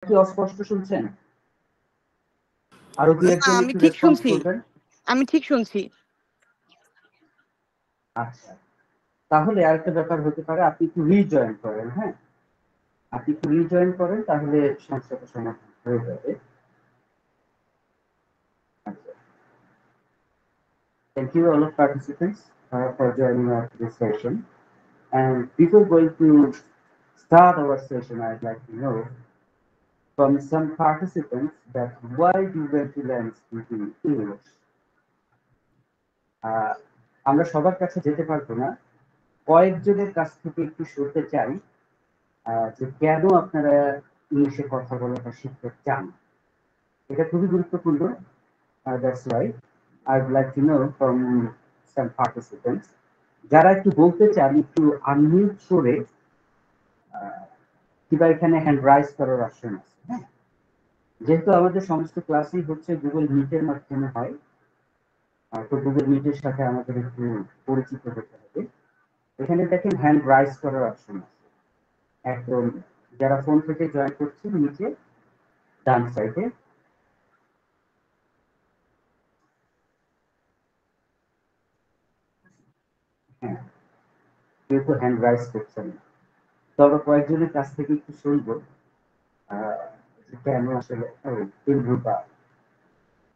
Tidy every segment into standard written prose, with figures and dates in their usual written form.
কি অস্পষ্ট শুনছেন? আরো দুই একজন আমি একটু ঠিক রেসপন্স শুনছি। করবেন। আমি ঠিক শুনছি। আচ্ছা, তাহলে আরেকটা ব্যাপার হতে পারে, আপনি একটু রিজয়েন করেন। হ্যাঁ, আপনি একটু রিজয়েন করেন, তাহলে সমস্যাটা সমাধান হয়ে যাবে। আচ্ছা, thank you all of participants for joining us this session. And before going to start our session, I'd like to know from some participants that why do you want to learn speaking English? আমরা সবার কাছে যেতে পারবো না, কয়েকজনের কাছ থেকে একটু শুনতে চাই যে কেন আপনারা ইংলিশে কথা বলাটা শিখতে চান। এটা খুবই গুরুত্বপূর্ণ। That's why I'd like to know from some participants যারা একটু বলতে চান, একটু আনমিউট করে কিংবা এখানে হ্যান্ড রাইজ করার অপশন আছে। হ্যাঁ, যেহেতু আমাদের সমস্ত ক্লাসই হচ্ছে গুগল মিটের মাধ্যমে হয়, তো গুগল মিটের সাথে আমাদের একটু পরিচিত হতে হবে। এখানে দেখেন হ্যান্ড রাইজ করার অপশন আছে একদম, যারা ফোন থেকে জয়েন করছেন নিচে ডান সাইডে। হ্যাঁ, কেউ তো হ্যান্ড রাইজ করছেন না, তবে কয়েকজনের কাছ থেকে একটু শুনবো কেন আসলে। Dilruba,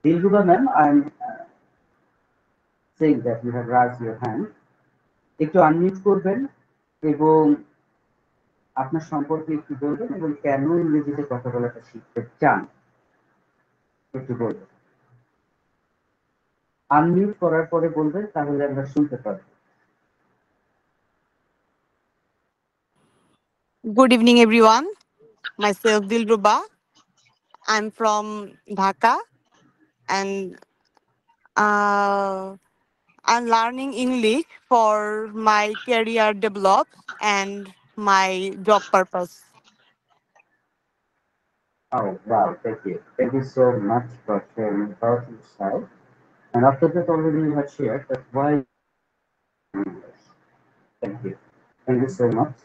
Dilruba ma'am, I am saying that you have raised your hand. একটু আনমিউট করবেন এবং আপনার সম্পর্কে একটু বলবেন এবং কেন ইংরেজিতে কথা বলাটা শিখতে চান একটু বলবেন। আনমিউট করার পরে বলবেন, তাহলে আমরা শুনতে পারবো। Good evening, everyone. Myself Dilruba. I'm from Dhaka, and I'm learning English for my career develop and my job purpose. Oh, wow, thank you. Thank you so much for sharing about yourself. And after that, already you have shared that why English. Thank you. Thank you so much.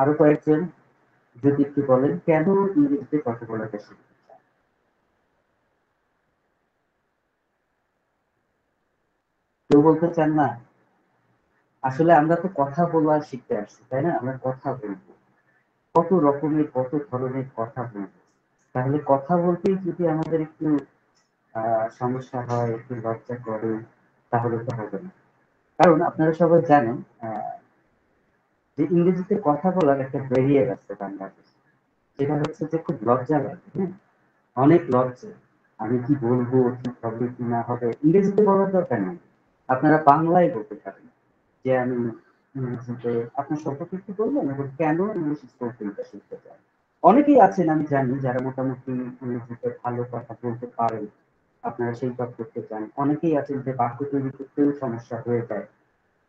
আরো কয়েকজন যদি একটু বলেন কেন ইংরেজিতে কথা বলাটা শিখতে চান। কেউ বলতে চান না? আসলে আমরা তো কথা বলা শিখতে আসছি, তাই না? আমরা কথা বলবো, কত রকমের কত ধরনের কথা বলবো। তাহলে কথা বলতেই যদি আমাদের একটু সমস্যা হয়, একটু লজ্জা করে, তাহলে তো হবে না। কারণ আপনারা সবাই জানেন যে ইংরেজিতে কথা বলার একটা ব্যারিয়ার আছে বাংলাদেশে, যেটা হচ্ছে যে খুব লজ্জা লাগে। হ্যাঁ, অনেক লজ্জা। আমি কি বলবো, ঠিক হবে কি না হবে, ইংরেজিতে বলার দরকার নেই, আপনারা বাংলায় বলতে পারেন যে আমি ইংরেজিতে আপনার সম্পর্কে একটু বলবেন এবং কেন ইংলিশ স্পোকেনটা শিখতে চান। অনেকেই আছেন আমি জানি যারা মোটামুটি ইংরেজিতে ভালো কথা বলতে পারেন, আপনারা সেই কাজ করতে চান। অনেকেই আছেন যে বাক্য তৈরি করতেও সমস্যা হয়ে যায়,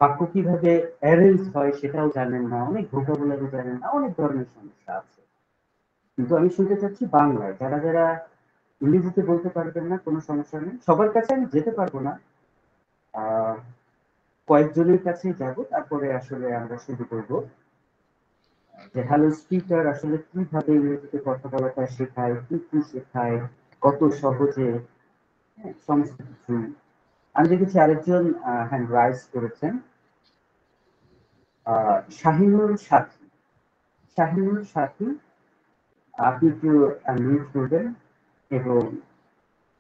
বাক্য কিভাবে অ্যারেঞ্জ হয় সেটাও জানেন না, অনেক ভোকাবুলারি জানেন না, অনেক ধরনের সমস্যা আছে। কিন্তু আমি শুনতে চাচ্ছি বাংলায় যারা যারা ইংরেজিতে বলতে পারবেন না, কোনো সমস্যা নেই, সবার কাছে আমি যেতে পারবো না, কয়েকজনের কাছে যাব, তারপরে আসলে আমরা শুরু করব যে হ্যালো স্পিকার আসলে কিভাবে ইংরেজিতে কথা বলাটা শেখায়, কি কি শেখায়, কত সহজে, সমস্ত কিছু। আমি দেখেছি আরেকজন হ্যান্ড রাইজ করেছেন, শাহিনুর সাথী। শাহিনুর সাথী, আপনি একটু মিউট করবেন এবং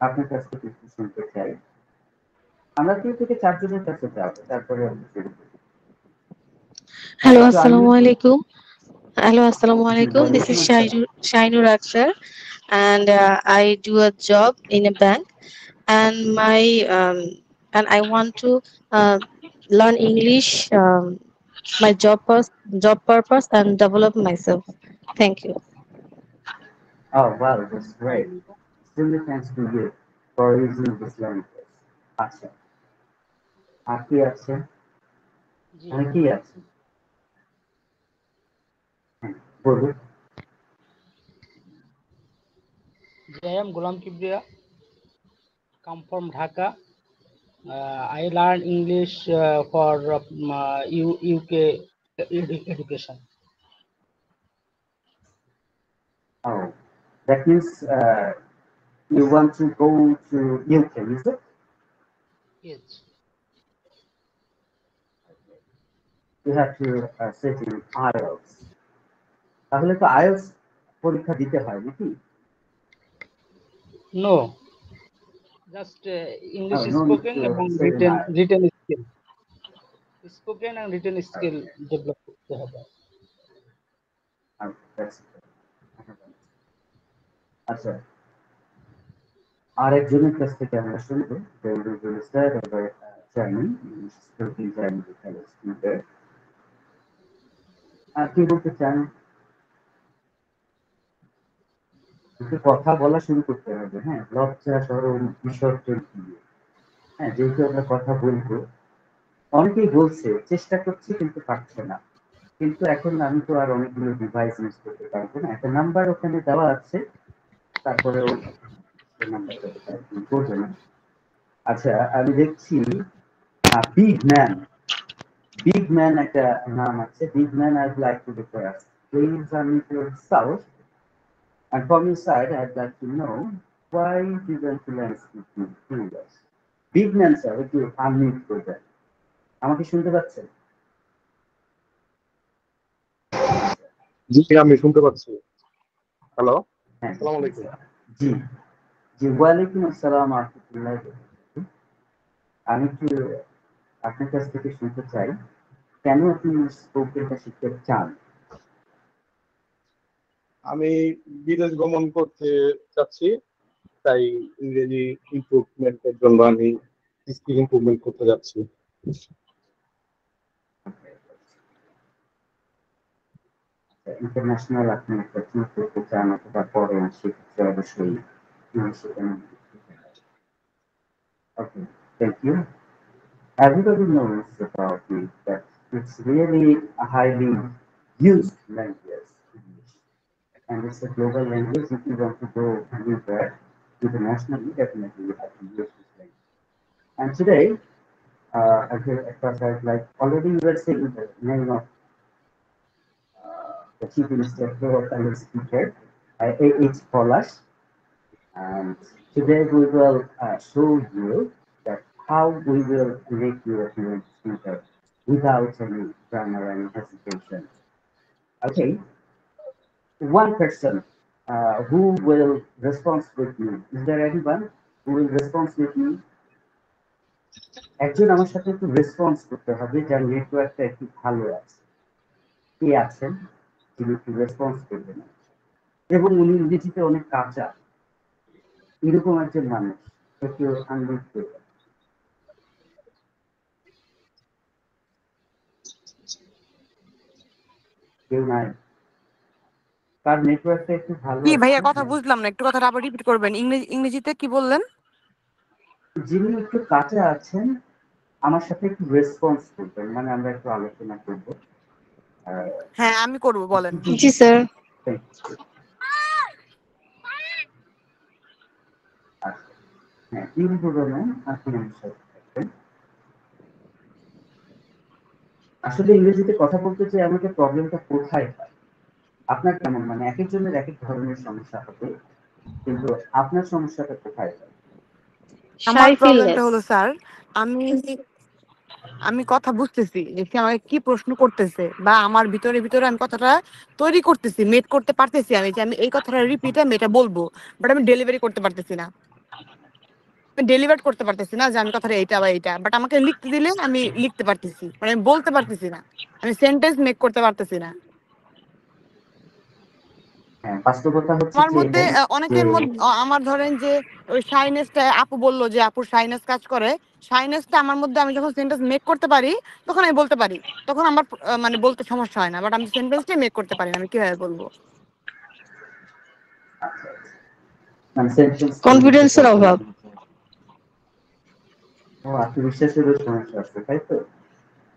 আপনার কাছ থেকে একটু শুনতে চাই। আমরা 3 থেকে 4 জনের কাছে যাব, তারপরে আমরা শুরু করব। Hello, একটু Assalamu আনমিউট করুন। alaikum. Hello, Assalamu G, alaikum. This ওয়ালাইকুম is আসসালাম। Shainur Akhtar, and I do a job in a bank, and I want to learn English, my job purpose, and develop myself. Thank you. Oh, wow, that's great. Extremely thanks to you for using this language. আচ্ছা, আর কি আছে? জি অনেকেই আছে। হ্যাঁ, বলুন। I am Gulam Kibriya, come from Dhaka. I learn English for UK education. That means you want to go to UK, is it? Yes. You have to sit in IELTS. তাহলে তো IELTS পরীক্ষা দিতে হয় নাকি? No. Just English No need spoken to এবং sit in IELTS. written skill. Spoken and written skill develop করতে হবে। That's আচ্ছা, আরেকজনের কাছ থেকে আমরা শুনবো স্যার এবার জার্নি আর কি বলতে চান? একটু কথা বলা শুরু করতে হবে, হ্যাঁ, লজ্জা শরম বিসর্জন দিয়ে। হ্যাঁ, যেহেতু আমরা কথা বলবো, অনেকেই বলছে চেষ্টা করছে কিন্তু পারছে না। কিন্তু এখন আমি তো আর অনেকগুলো ডিভাইস ইউজ করতে পারবো না, একটা নাম্বার ওখানে দেওয়া আছে, তারপরেও নাম্বারটা করবে না। আচ্ছা, আমি দেখছি বিগ ম্যান একটা নাম আছে, big man I like to differ please unmute yourself and from your side I'd like to know why you went to landscape English. Big man sir একটু আনমিউট করবেন, আমাকে শুনতে পাচ্ছেন? জি আমি শুনতে পাচ্ছি। হ্যালো, হ্যাঁ, আসসালামু আলাইকুম। জি জি, ওয়ালাইকুম আসসালাম ওয়া রাহমাতুল্লাহি ওয়া বারাকাতুহু। আমি একটু আপনার কাছ থেকে শুনতে চাই কেন আপনি স্পোকেনটা শিখতে চান? আমি বিদেশ গমন করতে চাচ্ছি, তাই ইংরেজি ইমপ্রুভমেন্টের জন্য আমি স্কিল ইমপ্রুভমেন্ট করতে যাচ্ছি। ইন্টারন্যাশনাল আপনি একটা চুজ করতে চান অথবা পরে সেক্ষেত্রে অবশ্যই okay, thank you. Everybody knows about it that it's really a highly used language, English. And it's a global language. If you want to go anywhere internationally, definitely you have to use this language. And today, I feel at first I was like already you were saying the name of the chief minister of the speaker, A.H. Polash. And today we will show you that how we will make you a fluent speaker without any grammar and hesitation. Okay, one person who will respond with me. Is there anyone who will respond with me? একজন আমার সাথে একটু response করতে হবে যার নেটওয়ার্কটা একটু ভালো আছে। কে আছেন যিনি একটু রেসপন্স করবেন এবং উনি ইংরেজিতে অনেক কাঁচা, এরকম একজন মানুষ একটু আনমিউট করবেন। কেউ নাই? তার নেটওয়ার্কটা একটু ভালো কি ভাইয়া আছে। কথা বুঝলাম না, একটু কথাটা আবার রিপিট করবেন। ইংরেজিতে কি বললেন? যিনি একটু কাঁচা আছেন আমার সাথে একটু রেসপন্স করবেন, মানে আমরা একটু আলোচনা করবো। হ্যাঁ আমি করব, বলেন। জি স্যার। হ্যাঁ, ইমপ্রুভমেন্ট আপনি আমার সাথে থাকবেন। আসলে ইংরেজিতে কথা বলতে চাই, আমাকে প্রবলেমটা কোথায় হয়? আপনার কেমন, মানে এক একজনের এক এক ধরনের সমস্যা হবে, কিন্তু আপনার সমস্যাটা কোথায় হয়? আমার শাই প্রবলেমটা ফিলনেস। হলো স্যার, আমি আমি কথা বুঝতেছি যে সে আমাকে কি প্রশ্ন করতেছে, বা আমার ভিতরে ভিতরে আমি কথাটা তৈরি করতেছি, মেট করতে পারতেছি আমি যে আমি এই কথাটা রিপিট আমি এটা বলবো, বাট আমি ডেলিভারি করতে পারতেছি না, আমি ডেলিভার করতে পারতেছি না যে আমি কথাটা এইটা বা এইটা, বাট আমাকে লিখতে দিলে আমি লিখতে পারতেছি, মানে আমি বলতে পারতেছি না, আমি সেন্টেন্স মেক করতে পারতেছি না। হ্যাঁ, বাস্তবতা হচ্ছে আমার যে মধ্যে এটাই যে অনেকের মধ্যে আমার ধরেন যে ওই শাইনেসটা, আপু বললো যে আপুর শাইনেস কাজ করে, শাইনেসটা আমার মধ্যে, আমি যখন সেন্টেন্স মেক করতে পারি তখন আমি বলতে পারি, তখন আমার মানে বলতে সমস্যা হয় না, বাট আমি সেন্টেন্সটাই মেক করতে পারি না, আমি কিভাবে বলবো? মানে সেন্টেন্স তৈরি করতে কনফিডেন্সের পারবেন অভাব। না। ও, আত্মবিশ্বাসেরও সমস্যা আছে, তাই তো?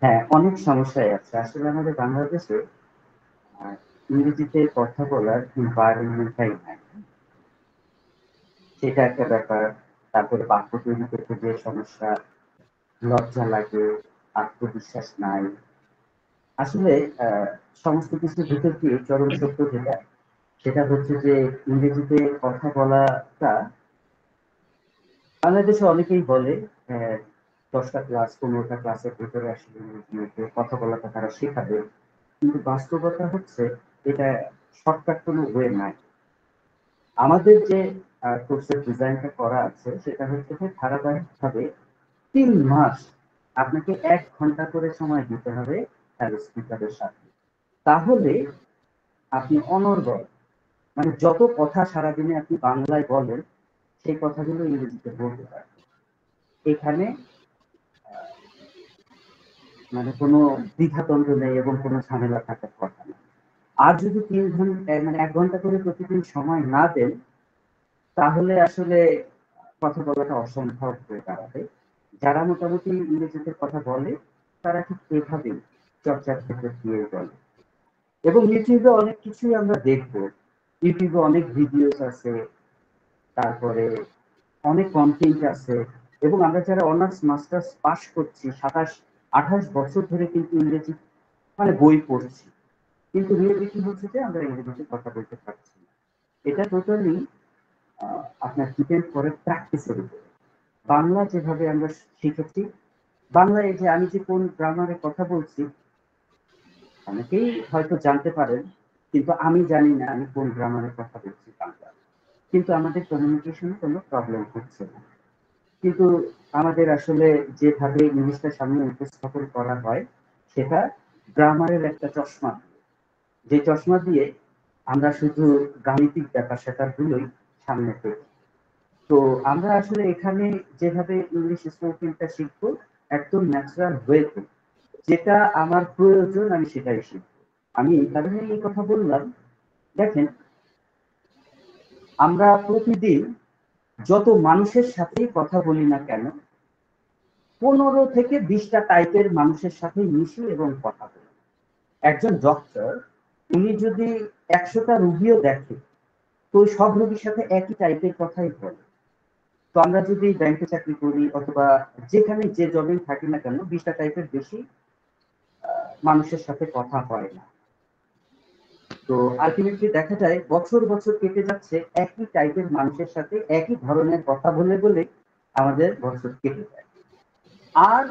হ্যাঁ, অনেক সমস্যাই আছে। আসলে আমাদের বাংলাদেশে ইংরেজিতে কথা বলার এনভায়রনমেন্টটাই নাই, সেটা একটা ব্যাপার। তারপরে বাক্য তৈরি করতে যে সমস্যা, লজ্জা লাগে, আত্মবিশ্বাস নাই। আসলে সমস্ত কিছুর ভিতর দিয়ে চরম সত্য যেটা, সেটা হচ্ছে যে ইংরেজিতে কথা বলাটা বাংলাদেশে অনেকেই বলে 10টা ক্লাস 15টা ক্লাসের ভিতরে আসলে ইংরেজিতে কথা বলাটা তারা শেখাবে, কিন্তু বাস্তবতা হচ্ছে এটা শর্টকাট কোনো ওয়ে নাই। আমাদের যে কোর্সের ডিজাইনটা করা আছে সেটা হচ্ছে যে ধারাবাহিকভাবে 3 মাস আপনাকে 1 ঘন্টা করে সময় দিতে হবে তার স্পিকারের সাথে। তাহলে আপনি অনর্গল, মানে যত কথা সারাদিনে আপনি বাংলায় বলেন সেই কথাগুলো ইংরেজিতে বলতে পারেন। এখানে মানে কোনো দ্বিধাদ্বন্দ্ব নেই এবং কোনো ঝামেলা থাকার কথা নেই। আর যদি 3 ঘন্টা মানে 1 ঘন্টা করে প্রতিদিন সময় না দেন তাহলে আসলে কথা বলাটা অসম্ভব হয়ে দাঁড়াবে। যারা মোটামুটি ইংরেজিতে কথা বলে তারা ঠিক এভাবেই চর্চার ক্ষেত্রে দিয়ে বলে। এবং ইউটিউবে অনেক কিছুই আমরা দেখবো, ইউটিউবে অনেক ভিডিওস আছে, তারপরে অনেক কন্টেন্ট আছে, এবং আমরা যারা অনার্স মাস্টার্স পাস করছি 27-28 বছর ধরে কিন্তু ইংরেজি মানে বই পড়ছি, কিন্তু রিয়েলিটি হচ্ছে যে আমরা ইংরেজিতে কথা বলতে পারছি না। এটা টোটালি আপনার ডিপেন্ড করে প্র্যাকটিসের উপরে। বাংলা যেভাবে আমরা শিখেছি, বাংলা এই যে আমি যে কোন গ্রামারে কথা বলছি অনেকেই হয়তো জানতে পারেন, কিন্তু আমি জানি না আমি কোন গ্রামারে কথা বলছি বাংলা, কিন্তু আমাদের কমিউনিকেশনে কোনো প্রবলেম হচ্ছে না। কিন্তু আমাদের আসলে যেভাবে ইংলিশটা সামনে উপস্থাপন করা হয় সেটা গ্রামারের একটা চশমা, যে চশমা দিয়ে আমরা শুধু গাণিতিক ব্যাপার স্যাপারগুলোই সামনে দেখি। তো আমরা আসলে এখানে যেভাবে ইংলিশ স্পোকেনটা শিখবো একদম ন্যাচারাল ওয়েতে, যেটা আমার প্রয়োজন আমি সেটাই শিখবো। আমি এই কারণে এই কথা বললাম, দেখেন আমরা প্রতিদিন যত মানুষের সাথেই কথা বলি না কেন 15 থেকে 20টা টাইপের মানুষের সাথে মিশি এবং কথা বলি। একজন ডক্টর উনি যদি 100টা রুগীও দেখে তো সব রোগীর সাথে একই টাইপের কথাই বলে। তো আমরা যদি ব্যাংকে চাকরি করি অথবা যেখানে যে জবেই থাকি না কেন 20টা টাইপের বেশি মানুষের সাথে কথা হয় না। তো আলটিমেটলি দেখা যায় বছর বছর কেটে যাচ্ছে একই টাইপের মানুষের সাথে একই ধরনের কথা বলে বলে আমাদের বছর কেটে যায়। আর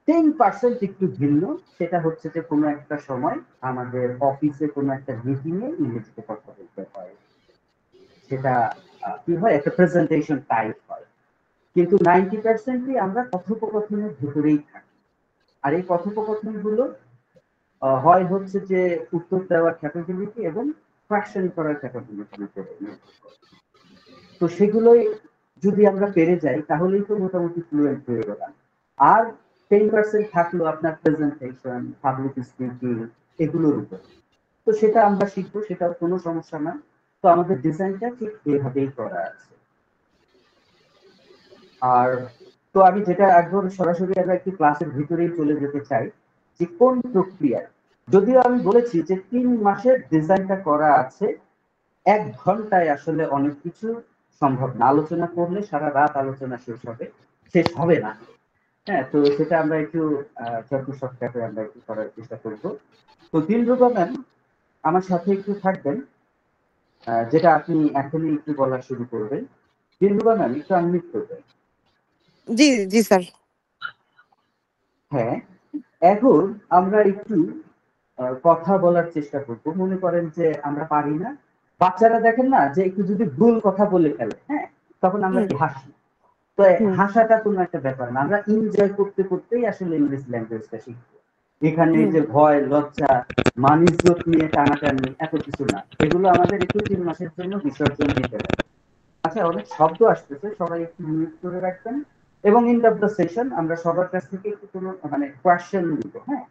10% একটু ভিন্ন, সেটা হচ্ছে যে কোনো একটা সময় আমাদের অফিসে কোনো একটা মিটিং এ ইংরেজিতে কথা বলতে হয়, সেটা কি হয় একটা প্রেজেন্টেশন টাইপ হয়। কিন্তু 90%ই আমরা কথোপকথনের ভেতরেই থাকি। আর এই কথোপকথন গুলো হয় হচ্ছে যে উত্তর দেওয়ার ক্যাপাবিলিটি এবং কোয়েশ্চেন করার ক্যাপাবিলিটির উপরে নির্ভর করে। তো সেগুলোই যদি আমরা পেরে যাই তাহলেই তো মোটামুটি ফ্লুয়েন্ট হয়ে গেলাম। আর 10% থাকলো আপনার প্রেজেন্টেশন, পাবলিক স্পিকিং, এগুলোর উপর। তো সেটা আমরা শিখবো, সেটার কোনো সমস্যা না। তো আমাদের ডিজাইনটা ঠিক এভাবেই করা আছে। আর তো আমি যেটা একদম সরাসরি আমরা একটু ক্লাসের ভিতরেই চলে যেতে চাই যে কোন প্রক্রিয়ায়, যদিও আমি বলেছি যে 3 মাসের ডিজাইনটা করা আছে, 1 ঘন্টায় আসলে অনেক কিছু সম্ভব না। আলোচনা করলে সারা রাত আলোচনা শেষ হবে না। হ্যাঁ, তো সেটা আমরা একটু চট্ট শর্টকাটে আমরা একটু করার চেষ্টা করব। তো দিলরুবা ম্যাম আমার সাথে একটু থাকবেন, যেটা আপনি এখনই একটু বলা শুরু করবেন। দিলরুবা ম্যাম একটু আনমিউট করবেন। জি জি স্যার। হ্যাঁ, এখন আমরা একটু কথা বলার চেষ্টা করব। মনে করেন যে আমরা পারি না, বাচ্চারা দেখেন না যে একটু যদি ভুল কথা বলে ফেলে, হ্যাঁ তখন আমরা কি হাসি। তো হাসাটা কোনো একটা ব্যাপার না, আমরা এনজয় করতে করতেই আসলে ইংলিশ ল্যাঙ্গুয়েজটা শিখবো। এখানে যে ভয় লজ্জা মানিজ্যত নিয়ে টানাটানি এত কিছু না, এগুলো আমাদের একটু 3 মাসের জন্য বিসর্জন দিতে হবে। আচ্ছা, অনেক শব্দ আসতেছে, সবাই একটু মিউট করে রাখবেন। এবং ইন দ্য সেশন আমরা সবার কাছ থেকে একটু কোনো মানে কোয়েশ্চেন নিব। হ্যাঁ,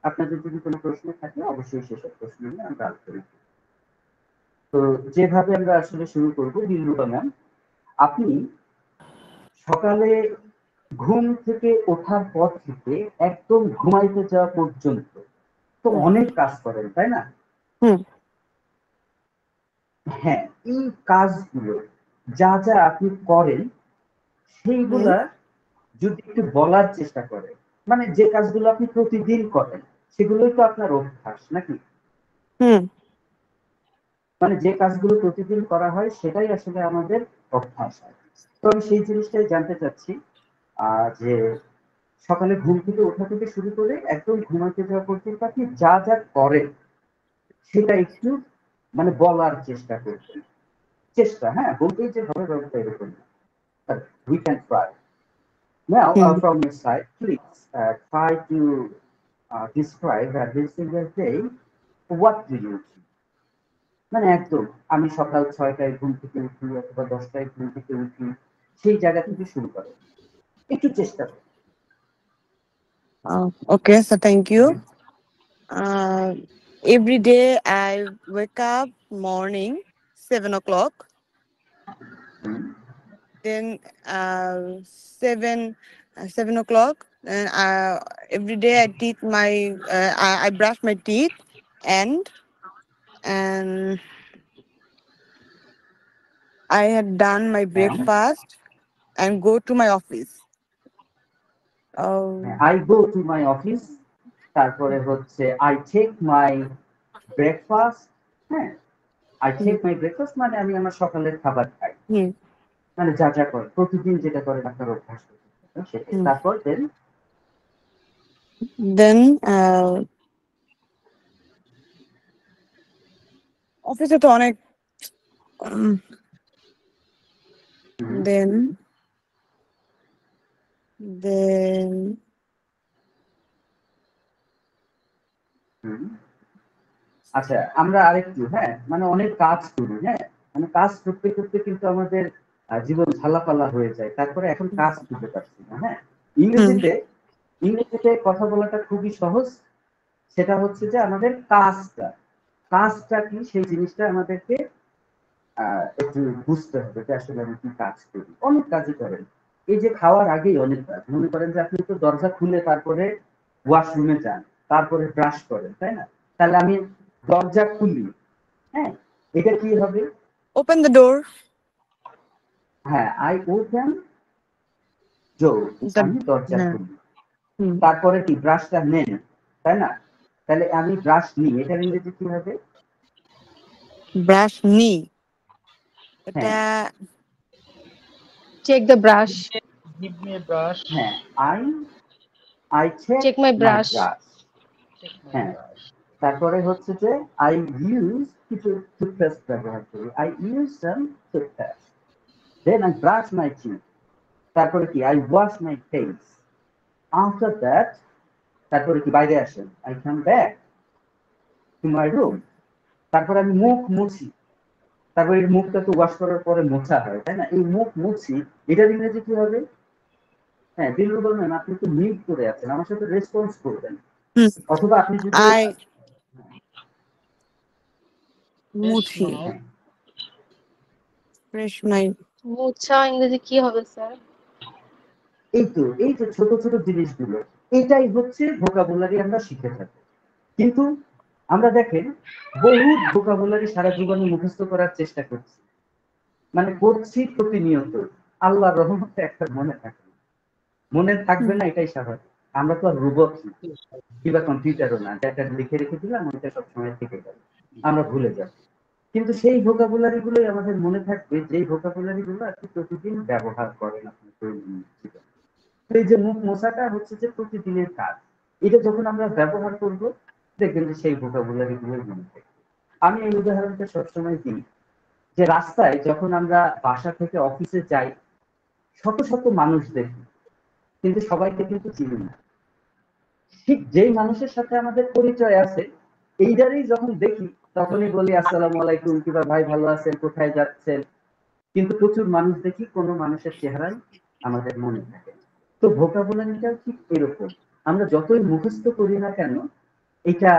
আপনাদের যদি কোনো প্রশ্ন থাকে অবশ্যই সেসব প্রশ্ন নিয়ে আমরা আলোচনা করব। তো যেভাবে আমরা আসলে শুরু করব, দিলরুবা ম্যাম আপনি সকালে ঘুম থেকে ওঠার পর থেকে একদম ঘুমাইতে যাওয়া পর্যন্ত তো অনেক কাজ করেন, তাই না? হ্যাঁ, এই কাজগুলো যা যা আপনি করেন সেইগুলা যদি একটু বলার চেষ্টা করেন, মানে যে কাজগুলো আপনি প্রতিদিন করেন সেগুলোই তো আপনার অভ্যাস নাকি? মানে যে কাজগুলো প্রতিদিন করা হয় সেটাই আসলে আমাদের অভ্যাস হয়। তো আমি সেই জিনিসটাই জানতে চাচ্ছি যে সকালে ঘুম থেকে ওঠা থেকে শুরু করে একদম ঘুমাতে যাওয়া পর্যন্ত আপনি যা যা করেন সেটা একটু মানে বলার চেষ্টা করবেন। চেষ্টা, হ্যাঁ, বলতেই যে হবে ব্যাপারটা এরকম না। But we can try. Now, hmm. from your side, please try to describe every single day what do you do? মানে একদম আমি সকাল 6টায় ঘুম থেকে উঠি অথবা 10টায় ঘুম থেকে উঠি, সেই জায়গা থেকে শুরু করে একটু চেষ্টা করুন। Okay, so thank you. Every day I wake up morning 7 o'clock. Hmm, Then 7 o'clock. And every day I teeth my I brush my teeth and I had done my and breakfast and go to my office. Um, I go to my office, তারপরে হচ্ছে I take my breakfast, হ্যাঁ, I hmm, take my breakfast মানে আমি আমার সকালের খাবার খাই, হুম, মানে যা যা করে প্রতিদিন যেটা করেন আপনার অভ্যাস সেটাই। হুম। তারপর Then অফিসে তো অনেক then then আচ্ছা আমরা আরেকটু, হ্যাঁ, মানে অনেক কাজ করি, হ্যাঁ, মানে কাজ করতে করতে কিন্তু আমাদের জীবন ঝালাপালা হয়ে যায়, তারপরে এখন কাজ খুঁজে পাচ্ছি না, হ্যাঁ। হুম, ইংরেজিতে কথা বলাটা খুবই সহজ। সেটা হচ্ছে যে আমাদের কাজটা কি সেই জিনিসটা আমাদেরকে একটু বুঝতে হবে যে আসলে আমি কি কাজ করি। অনেক কাজই করেন, এই যে খাওয়ার আগেই অনেক কাজ, মনে করেন যে আপনি তো দরজা খুলে তারপরে ওয়াশরুমে যান, তারপরে ব্রাশ করেন, তাই না? তাহলে আমি দরজা খুলি, হ্যাঁ, এটা কি হবে? open the door. হ্যাঁ, আই ওপেন ডোর, The আমি দরজা হ্যাঁ, খুলি। হুম, তারপরে কি ব্রাশটা নেন, তাই না? তাহলে আমি ব্রাশ নিই, এটার ইংরেজি কি হবে? brush knee. এটা হ্যাঁ, Take the brush. Give me a brush. হ্যাঁ, I check Check my my brush. Brush, Check my হ্যাঁ। brush. তারপরে হচ্ছে যে আই ইউজ কিছু টুথপেস্ট ব্যবহার করি, I use some toothpaste, then I brush my teeth. তারপরে কি I wash my face, after that তারপরে কি বাইরে আসেন, I come back to my room. তারপরে আমি মুখ মুছি, তারপরে এই মুখটা তো ওয়াশ করার পরে মোছা হয়, তাই না? এই মুখ মুছি, এটার ইংরেজি কি হবে? হ্যাঁ, দিলরুবা বলবেন আপনি তো মিউট করে আছেন, আমার সাথে রেসপন্স করবেন, হুম, অথবা আপনি যদি I Yes, মুছি no. হ্যাঁ, fresh my মুছা ইংরেজি কি হবে স্যার? এই তো ছোট ছোট জিনিসগুলো, এটাই হচ্ছে ভোকাবুলারি আমরা শিখে থাকি। কিন্তু আমরা দেখেন বহু ভোকাবুলারি সারা জীবনে মুখস্থ করার চেষ্টা করছি, মানে করছি প্রতিনিয়ত, আল্লাহর রহমতে একটা মনে থাকবে না, এটাই স্বাভাবিক। আমরা তো আর রোবট না কিংবা কম্পিউটারও না, যেটা লিখে রেখে দিলাম ওইটা সবসময় থেকে যাবে, আমরা ভুলে যাব। কিন্তু সেই ভোকাবুলারি গুলোই আমাদের মনে থাকবে, যেই ভোকাবুলারি গুলো আপনি প্রতিদিন ব্যবহার করেন আপনার দৈনন্দিন জীবনে। এই যে মুখ মোছাটা হচ্ছে যে প্রতিদিনের কাজ, এটা যখন আমরা ব্যবহার করব দেখবেন যে সেই ভোকাবুলারি গুলো মনে থাকবে। আমি এই উদাহরণটা সবসময় দিই যে রাস্তায় যখন আমরা বাসা থেকে অফিসে যাই, শত শত মানুষ দেখি, কিন্তু সবাইকে কিন্তু চিনি না। ঠিক যেই মানুষের সাথে আমাদের পরিচয় আছে, এইটারই যখন দেখি তখনই বলি আসসালামু আলাইকুম, কিংবা ভাই ভালো আছেন, কোথায় যাচ্ছেন। কিন্তু প্রচুর মানুষ দেখি, কোনো মানুষের চেহারাই আমাদের মনে থাকে। তো ভোকাবুলারিটাও ঠিক এরকম, আমরা যতই মুখস্থ করি না কেন এটা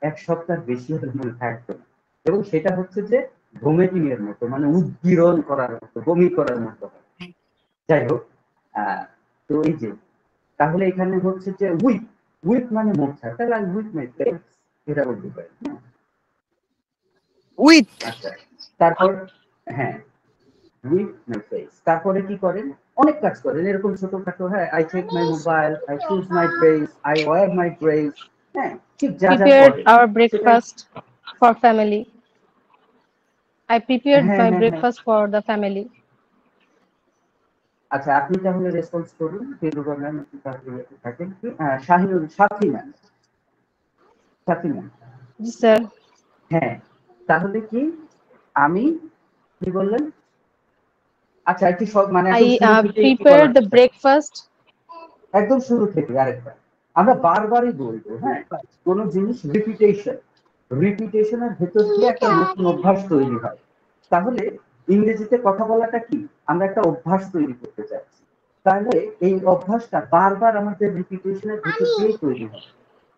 এক সপ্তাহ বেশি হলে মনে থাকবে না। এবং সেটা হচ্ছে যে ভমিটিং এর মতো, মানে উদ্গীরণ করার মতো, বমি করার মতো। যাই হোক, তো এই যে তাহলে এখানে হচ্ছে যে উইক, মানে মোছা, তাহলে আমি উইক মাই ফেস এটা বলতে পারি। with আচ্ছা, তারপর হ্যাঁ, উইক মাই ফেস, তারপরে কি করেন? অনেক কাজ করেন এরকম ছোটখাটো, হ্যাঁ, I check my mobile, I choose my dress, I wear my dress, হ্যাঁ, ঠিক যা যা Prepared করে our সেটাই। breakfast for family. I prepared হ্যাঁ, my হ্যাঁ, হ্যাঁ। breakfast for the family. আচ্ছা, আপনি তাহলে রেসপন্স করুন। ফেরুবা ম্যাম তাহলে থাকেন কি? শাহিনুর সাথী ম্যাম। সাথী ম্যাম। Yes, sir. হ্যাঁ, তাহলে কি আমি কি বললেন? আচ্ছা, একটু সব মানে একদম I শুরু থেকে একটু বলার prepared the চেষ্টা breakfast. একদম শুরু থেকে আরেকবার। আমরা বারবারই বলবো, হ্যাঁ? কোন জিনিস রিপিটেশনের ভেতর দিয়ে একটা নতুন অভ্যাস তৈরি হয়। তাহলে ইংরেজিতে কথা বলাটা কি? আমরা একটা অভ্যাস তৈরি করতে চাচ্ছি। তাহলে এই অভ্যাসটা বারবার আমাদের রিপিটেশনের ভেতর দিয়েই তৈরি হয়।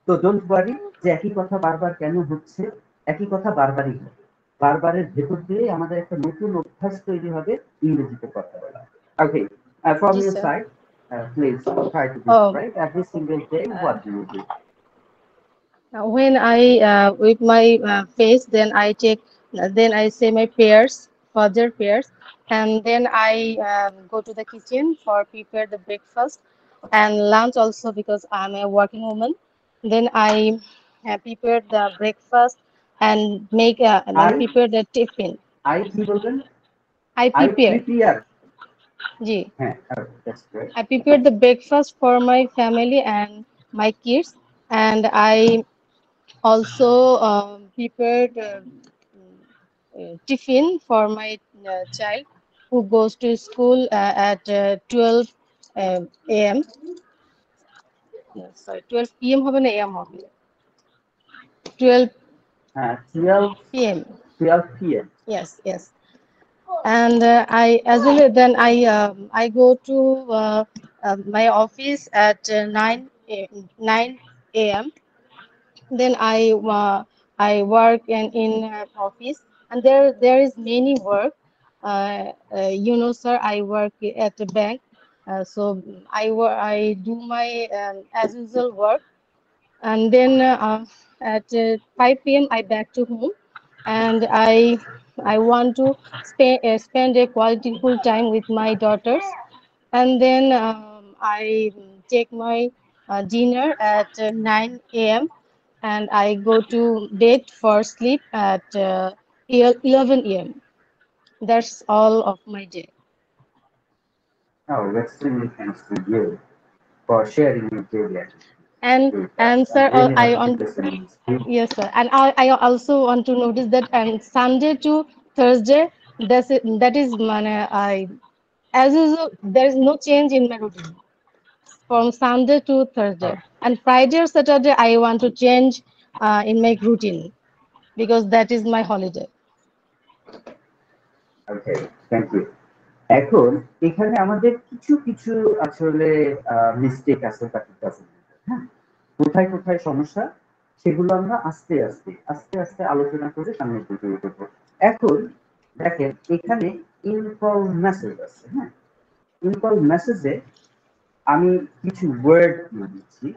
তো ডোন্ট ওয়ারি যে একই কথা বারবার কেন হচ্ছে, একই কথা বারবারই হবে। বারবারের ভেতর দিয়ে আমাদের একটা নতুন অভ্যাস তৈরি হবে ইংরেজিতে কথা বলা। ওকে, from Yes, your sir. side, please try to Oh, describe every single day what do you do. when I with my face, then I say my prayers, Fajr prayers, and then I go to the kitchen for prepare the breakfast and lunch also because I'm a working woman. Then I prepare the breakfast and make and I prepare the tiffin. কি বলবেন? I I prepare. prepare. Ji. হ্যাঁ, that's great. I prepared the breakfast for my family and my kids, and I also prepared tiffin for my child who goes to school at 12 a.m. Sorry, 12 p.m. হবে না a.m. হবে 12 12 p.m. 12 p.m. Yes, yes. And I as well then I go to my office at 9 a.m. Then I work in office, and there is many work. Sir, I work at the bank, so I do my as usual work, and then at 5 p.m. I back to home, and I want to spend a quality full time with my daughters, and then I take my dinner at 9 a.m. and I go to bed for sleep at 11 a.m. That's all of my day. Oh, extremely thanks to you for sharing your daily activities with us. And I'm sir, really I happy to on listen to this. yes sir, and I also want to notice that and Sunday to Thursday, that is I as usual there is no change in my routine from Sunday to Oh, Thursday, and Friday or Saturday I want to change in my routine because that is my holiday. Okay, thank you. এখন এখানে আমাদের কিছু কিছু আসলে mistake আছে particular, হ্যাঁ? কোথায় কোথায় সমস্যা সেগুলো আমরা আস্তে আস্তে আস্তে আস্তে আলোচনা করে সামনের দিকে এগোবো। এখন দেখেন এখানে ইনকল মেসেজ আছে, হ্যাঁ? ইনকল মেসেজে আমি কিছু ওয়ার্ড দিয়ে দিচ্ছি।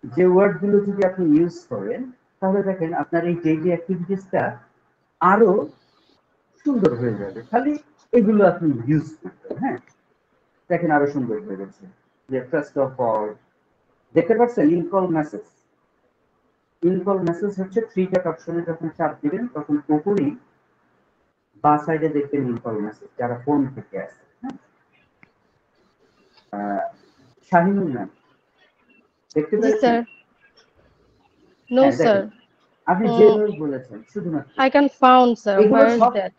যে ওয়ার্ড গুলো যদি আপনি ইউজ করেন তাহলে দেখেন আপনার এই ডেইলি অ্যাক্টিভিটিসটা আরো সুন্দর হয়ে যাবে। খালি এগুলো আপনি ইউজ করবেন, হ্যাঁ? দেখেন আরো সুন্দর হয়ে গেছে। যে ফার্স্ট অফ অল দেখতে পাচ্ছেন ইনকল মেসেজ। ইনকল মেসেজ হচ্ছে থ্রি ডট অপশনে যখন চাপ দিবেন তখন উপরেই বা সাইডে দেখবেন ইনকল মেসেজ যারা ফোন থেকে আসে, হ্যাঁ? শাহিনুর ম্যাম দেখতে Yes পেয়েছেন? sir. No হ্যাঁ, দেখেন sir. আপনি Hmm, যেভাবে বলেছেন শুধুমাত্র I can found sir. এগুলো Where is সব that?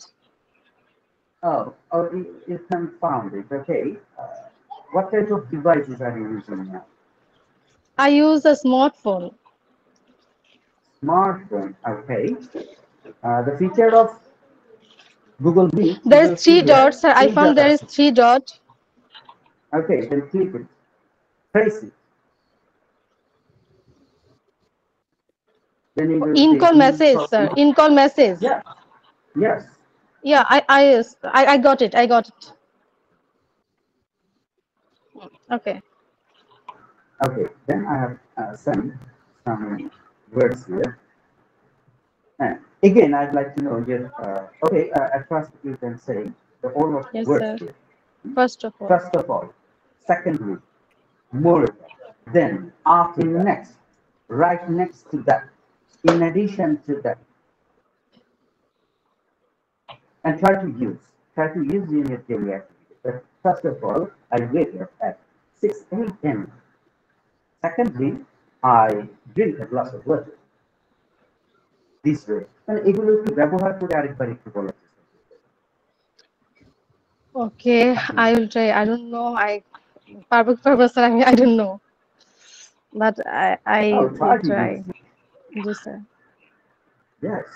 you can found it. Okay. What type of devices are you using now? I use a smartphone. Smartphone. Okay. The feature of Google Meet, you There is will see three here dots, sir. I three found there is dots. three dot. Okay, then click it. Press it. Then you will In see call message, info. sir. In call message. Yeah. Yes. Yeah, I got it. I got it. Okay. Okay. Then I have sent some words here. Again, I'd like to know your. Okay. At first, you can say the all of Yes, words sir. here. First of all. First of all, secondly, more, then, after, next, right next to that, in addition to that, and try to use in your daily activity. But first of all, I wake up at 6 a.m. Secondly, I drink a glass of water. This way, মানে এগুলো একটু ব্যবহার করে আরেকবার একটু বলার চেষ্টা করবেন Okay, আপনি। I will try. I don't know. Perfect purpose, I don't know, but I Oh, try will to try. use it. Yes, sir. Yes.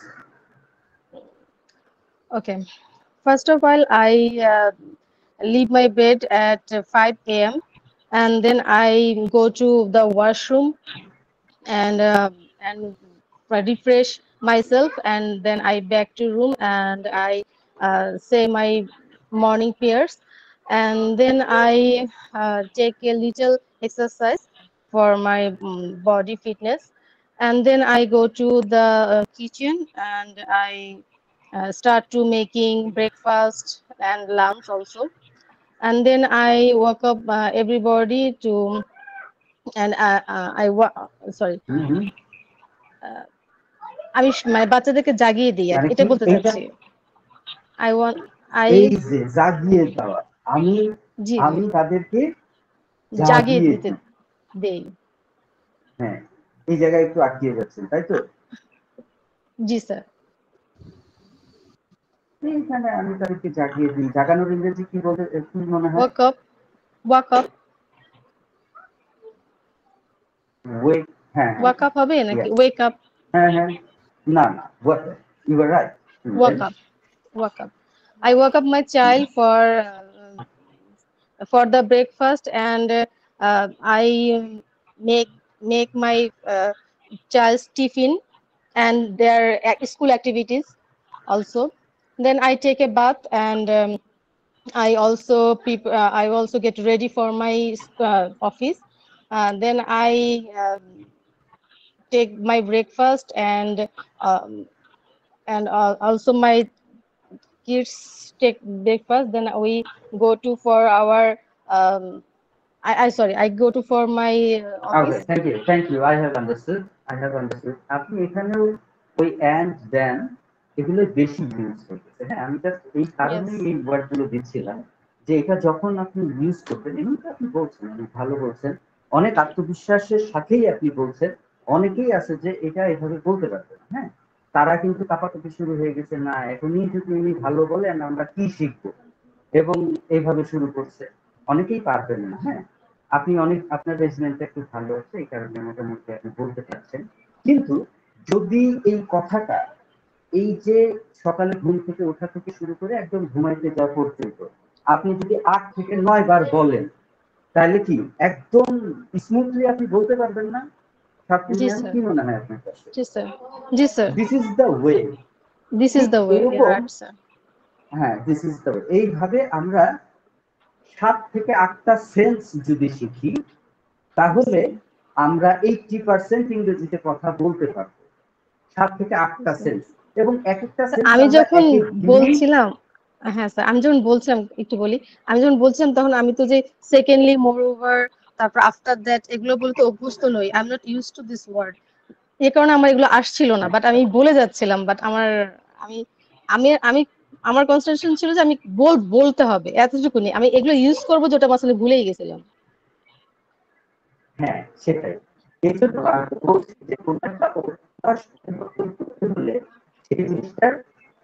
Okay. First of all, I leave my bed at 5 a.m. and then I go to the washroom and refresh myself, and then I back to room and I say my morning prayers, and then I take a little exercise for my body fitness, and then I go to the kitchen and I start to making breakfast and lunch also, and then I woke up everybody to and sorry, হুম। আমি মানে বাচ্চাদেরকে জাগিয়ে দিই আর মানে কি, এটা কি বলতে এইটা, চাচ্ছি। আই ওয়ান্ট আই এই যে জাগিয়ে দেওয়া, আমি জি জি আমি তাদেরকে জাগিয়ে জাগিয়ে দিতে দিই। দেই। হ্যাঁ, এই জায়গায় একটু আটকিয়ে যাচ্ছেন, তাই তো? জি স্যার। এইখানে আমি তাদেরকে জাগিয়ে দিই, জাগানোর ইংরেজি কি বলতে, কি মনে হয়? ওয়াক আপ, ওয়াক আপ, ওয়েক, হ্যাঁ হ্যাঁ, ওয়াক আপ হবে নাকি yes, ওয়েক আপ? হ্যাঁ হ্যাঁ, না না, what, you were right. Walk up, walk up. I woke up my child for the breakfast, and I make my child's tiffin and their school activities also. Then I take a bath, and I also get ready for my office. Then I take my breakfast, and also my kids take breakfast. Then we go to for our I sorry, I go to for my Okay, office. thank you, I have understood. আপনি এখানেও ওই and then এগুলো বেশি use করতেছেন। হ্যাঁ, আমি just এই কারণেই Yes, এই ওয়ার্ড গুলো দিচ্ছিলাম যে এটা যখন আপনি ইউজ করবেন, এমনিতে আপনি বলছেন, অনেক ভালো বলছেন, অনেক আত্মবিশ্বাসের সাথেই আপনি বলছেন। অনেকেই আছে যে এটা এভাবে বলতে পারবে না, হ্যাঁ, তারা কিন্তু কাঁপাকাঁপি শুরু হয়ে গেছে, না এখনই যদি উনি ভালো বলেন আমরা কি শিখবো, এবং এইভাবে শুরু করছে। অনেকেই পারবেন না, হ্যাঁ। আপনি অনেক, আপনার রেজমেন্টটা একটু ভালো আছে, এই কারণে মোটামুটি আপনি বলতে পারছেন। কিন্তু যদি এই কথাটা, এই যে সকালে ঘুম থেকে ওঠা থেকে শুরু করে একদম ঘুমাইতে যাওয়া পর্যন্ত আপনি যদি 8 থেকে 9 বার বলেন, তাহলে কি একদম স্মুথলি আপনি বলতে পারবেন না? ছাত্রী yes ম্যাম, sir, কি মনে হয় আপনার কাছে? yes sir, yes sir. This is the way. This is ঠিক the way. Yeah, এরকম, right, sir. হ্যাঁ, দিস ইজ দ্য ওয়ে। এইভাবে আমরা 7 থেকে 8টা সেন্স যদি শিখি, Yes, তাহলে sir. আমরা 80% ইংরেজিতে কথা বলতে পারবো। 7 থেকে 8টা Yes, sir. সেন্স, এবং এক একটা স্যার, সেন্স আমি আমরা যখন এক এক দিনেই। বলছিলাম, হ্যাঁ স্যার, আমি যখন বলছিলাম একটু বলি, আমি যখন বলছিলাম তখন আমি তো যে সেকেন্ডলি, মোর ওভার, তারপর আফটার দ্যাট এগুলো বলতে অভ্যস্ত নই। I am not use to this word. এই কারণে আমার এগুলো আসছিল না, বাট আমি বলে যাচ্ছিলাম। বাট আমি আমি আমি আমার কনসেন্ট্রেশন ছিল যে আমি বলতে হবে এতটুকুনি, আমি এগুলো ইউজ করবো যেটা আসলে ভুলেই গেছিলাম। হ্যাঁ, সেটাই। এই জন্য আমি বলছি যে কোনো একটা অভ্যাস পরিবর্তন করতে হলে সেই জিনিসটার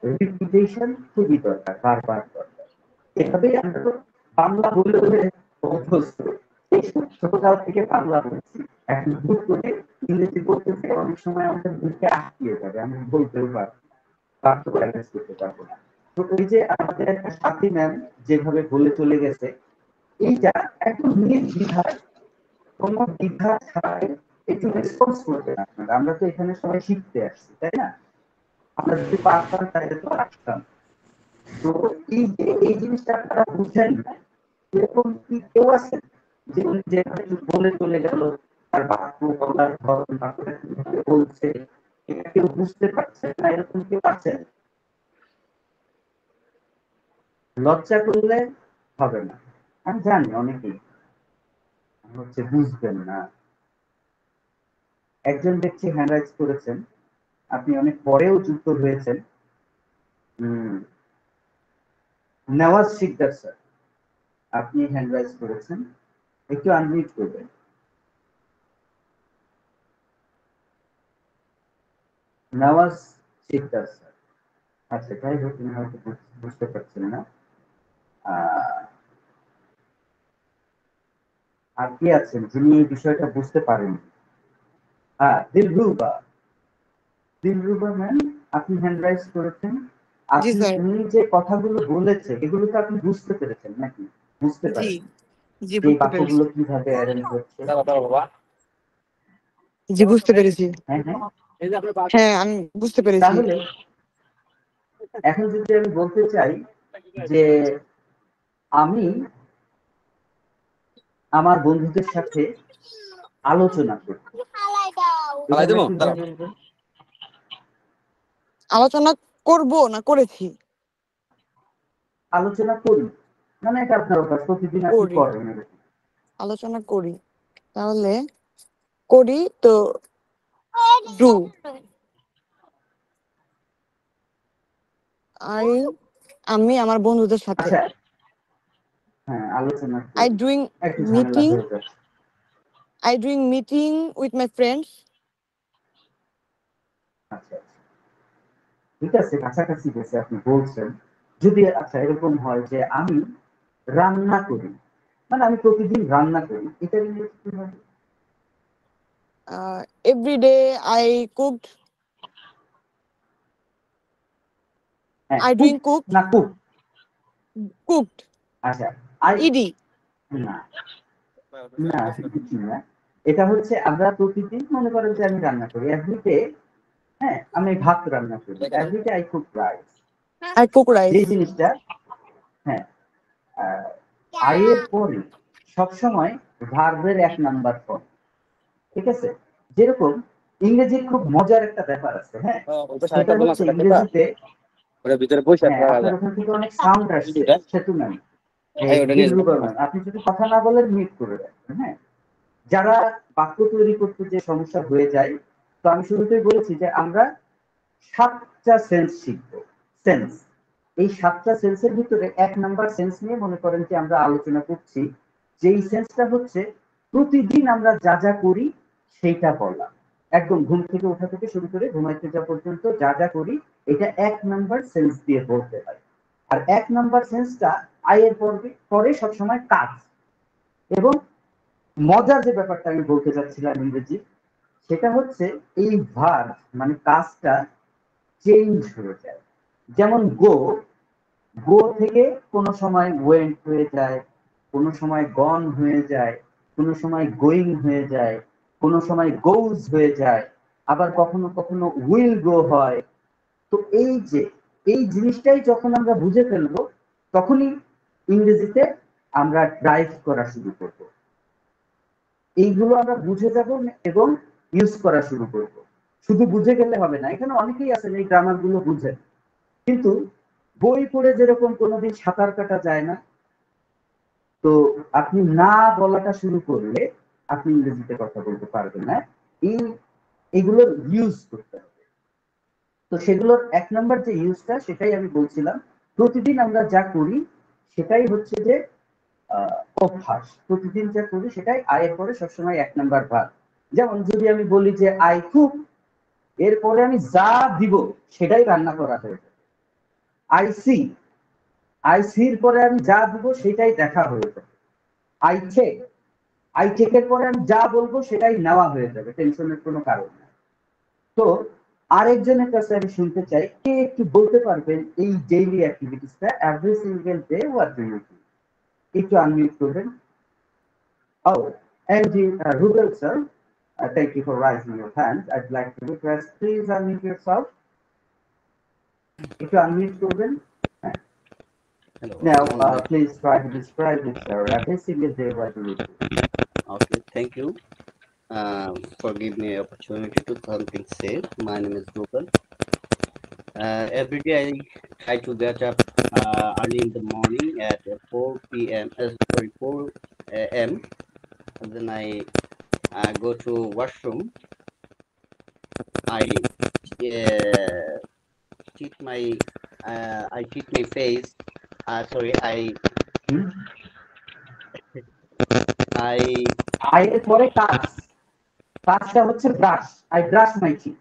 রিপিটেশন খুবই দরকার, বারবার দরকার। এভাবেই আমরা তো বাংলা বলে বলে অভ্যস্ত। এই ছোটকাল থেকে বাংলা বলছি, এখন ভুল করে ইংরেজি বলতেছি, অনেক সময় আমাদের মুখে আটকিয়ে যাবে, আমি বলতেও পারবো না, বাক্য ব্যালেন্স করতে পারবো না। তো ওই যে আমাদের একটা সাথী ম্যাম যেভাবে বলে চলে গেছে, এইটা একদম নির্দ্বিধায়, কোনো দ্বিধা ছাড়াই একটু রেসপন্স করবেন আপনারা। আমরা তো এখানে সবাই শিখতে আসছি, তাই না? আমরা যদি পারতাম তাহলে তো আসতাম। তো এই যে এই জিনিসটা আপনারা বুঝেন না, এরকম কি কেউ আছে যে উনি যেভাবে বলে চলে গেল, তার বাক্য বলার ধরন, বাক্যটা কিভাবে বলছে, এটা কেউ বুঝতে পারছে না, এরকম কেউ আছে? লজ্জা করলে হবে না, আমি জানি অনেকেই হচ্ছে বুঝবেন না। একজন ব্যক্তি হ্যান্ড রাইজ করেছেন, আপনি অনেক পরেও যুক্ত হয়েছেন। নওয়াজ শিকদার স্যার, আপনি হ্যান্ড রাইজ করেছেন, একটু আনমিউট করবেন। নওয়াজ শিকদার স্যার, আচ্ছা যাই হোক, তিনি হয়তো বুঝতে পারছেন না। আর কে আছেন যিনি এই বিষয়টা বুঝতে পারেন? দিলরুবা, দিলরুবা ম্যাম, আপনি হ্যান্ড রাইজ করেছেন। জি আপনি স্যার। উনি যে কথাগুলো বলেছে এগুলো তো আপনি বুঝতে পেরেছেন নাকি? বুঝতে জি পারেন জি যে এই বুঝতে পেরেছি। বাক্যগুলো কিভাবে অ্যারেঞ্জ হচ্ছে? জি বুঝতে পেরেছি। হ্যাঁ হ্যাঁ। হ্যাঁ আমি বুঝতে পেরেছি। তাহলে এখন যদি আমি বলতে চাই যে আমি আমার বন্ধুদের সাথে আলোচনা করি, আলোচনা করব না করেছি? আলোচনা করি, মানে এটা আপনার অভ্যাস, প্রতিদিন আপনি করি, করেন এরকম। আলোচনা করি, তাহলে করি তো ডু। আমি আমার বন্ধুদের সাথে। আচ্ছা, হ্যাঁ আলোচনা I করি, doing একটু ঝামেলা meeting হয়ে যাচ্ছে। I doing meeting with my friends. আচ্ছা আচ্ছা, ঠিক আছে, কাছাকাছি গেছে আপনি বলছেন। যদি আচ্ছা এরকম হয় যে আমি রান্না করি, মানে আমি প্রতিদিন রান্না করি, এটা ইংরেজি কি হবে? Every day I cooked. হ্যাঁ, I কুক doing cooked. না কুক? Cooked. আচ্ছা, আই Ed. না না কিছু না, এটা হচ্ছে আমরা প্রতিদিন মনে করেন যে আমি রান্না করি এভরিডে। হ্যাঁ, আমি ভাত রান্না করি, everyday I cook rice. I cook যে rice. জিনিসটা, হ্যাঁ, আই এর পরে সবসময় ভার্বের এক নাম্বার ফর্ম, ঠিক আছে? যেরকম ইংরেজির খুব মজার একটা ব্যাপার আছে, হ্যাঁ, সেটা হচ্ছে ইংরেজিতে, হ্যাঁ আপনার ওখান থেকে অনেক সাউন্ড আসছে, সেতু ম্যাম, আপনি যদি কথা না বলেন মিউট করে রাখবেন, হ্যাঁ। যারা বাক্য তৈরি করতে যে সমস্যা হয়ে যায়, তো আমি শুরুতেই বলেছি যে আমরা 7টা সেন্স শিখবো। সেন্স, এই 7টা সেন্সের ভিতরে 1 নাম্বার সেন্স নিয়ে মনে করেন যে আমরা আলোচনা করছি, যেই সেন্সটা হচ্ছে প্রতিদিন আমরা যা যা করি সেইটা বলা। একদম ঘুম থেকে ওঠা থেকে শুরু করে ঘুমাইতে যাওয়া পর্যন্ত যা যা করি, এটা 1 নাম্বার সেন্স দিয়ে বলতে হয়। আর 1 নাম্বার সেন্সটা আই এর পরে সবসময় কাজ। এবং মজার যে ব্যাপারটা আমি বলতে চাচ্ছিলাম ইংরেজি, সেটা হচ্ছে এই ভার্ব মানে কাজটা চেঞ্জ হয়ে যায়। যেমন গো, গো থেকে কোনো সময় ওয়েন্ট হয়ে যায়, কোনো সময় গন হয়ে যায়, কোনো সময় গোয়িং হয়ে যায়, কোনো সময় গোজ হয়ে যায়, আবার কখনো কখনো উইল গো হয়। তো এই যে এই জিনিসটাই যখন আমরা বুঝে ফেলবো, তখনই ইংরেজিতে আমরা ড্রাইভ করা শুরু করব। এইগুলো আমরা বুঝে যাব এবং ইউজ করা শুরু করব। শুধু বুঝে গেলে হবে না, এখানে অনেকেই আছেন এই গ্রামার গুলো বুঝেন, কিন্তু বই পড়ে যেরকম কোনোদিন সাঁতার কাটা যায় না, তো আপনি না বলাটা শুরু করলে আপনি ইংরেজিতে কথা বলতে পারবেন না। এইগুলোর ইউজ করতে হবে। তো সেগুলোর 1 নাম্বার যে ইউজটা, সেটাই আমি বলছিলাম। প্রতিদিন আমরা যা করি সেটাই হচ্ছে যে অভ্যাস। প্রতিদিন যা করি সেটাই আই এর পরে সবসময় 1 নাম্বার ভার্ব। যেমন যদি আমি বলি যে আই কুক, এরপরে আমি যা দিব সেটাই রান্না করা হয়ে যাবে। আই সি, আই সির পরে আমি যা দিব সেটাই দেখা হয়ে যাবে। আই চেক, আই চেকের পরে আমি যা বলবো সেটাই নেওয়া হয়ে যাবে, টেনশনের কোনো কারণ নেই। তো আরেকজনের কাছে আমি শুনতে চাই, কে একটু বলতে পারবেন এই ডেইলি অ্যাক্টিভিটিসটা, every single day what do you do? একটু আনমিউট করবেন। Oh, and Rubel sir, thank you for raising your hand. I'd like to request, please unmute yourself. If you unmute করবেন, হ্যাঁ। Now, please try to describe it, sir. Every single day, what do you do? Okay, thank you for giving me an opportunity to something say. My name is Rupal. Every day I try to get up early in the morning at 4 p.m. 4 a.m. And then I go to washroom. I cheat my face Sorry, hmm? I I এর পরে কাজ, কাজটা হচ্ছে brush, I brush my teeth.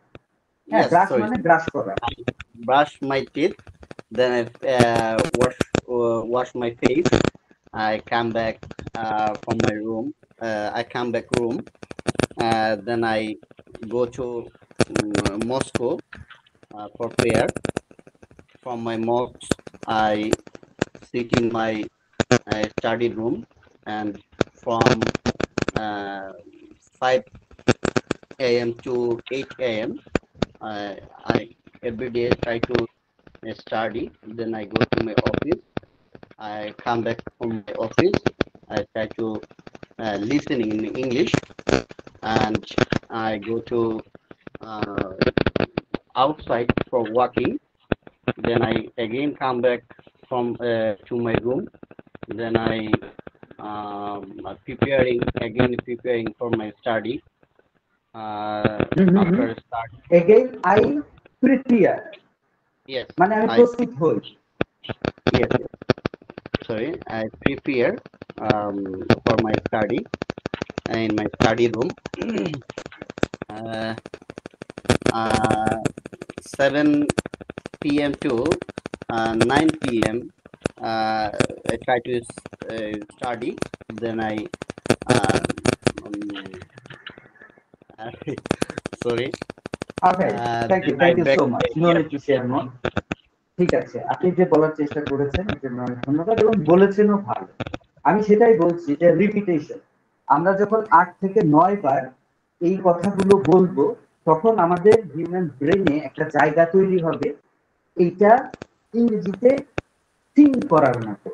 হ্যাঁ, yes, brush sorry. মানে brush করা। I brush my teeth, then I wash my face. I come back from my room. I come back room. Then I go to Moscow for prayer. From my mosque, I sit in my study room, and from uh, 5 a.m. to 8 a.m. I every day try to study. Then I go to my office. I come back from my office. I try to listen in English, and I go to uh, outside for walking. Then I again come back from to my room. Then I preparing for my study. After start, again I prepare yes, মানে আমি I প্রস্তুত হই। yes, yes. Sorry, I prepare for my study in my study room. uh, 7 p.m. to 9 p.m. I try to study. Then I uh, um, sorry. Okay, thank Then you, I thank you back so to much, my no yes, need to share more. ঠিক আছে, আপনি যে বলার চেষ্টা করেছেন এর জন্য অনেক ধন্যবাদ, এবং বলেছেনও ভালো। আমি সেটাই বলছি যে রিপিটেশন, আমরা যখন 8 থেকে 9 বার এই কথাগুলো বলবো, তখন আমাদের হিউম্যান ব্রেনে একটা জায়গা তৈরি হবে এইটা ইংরেজিতে থিঙ্ক করার মতো,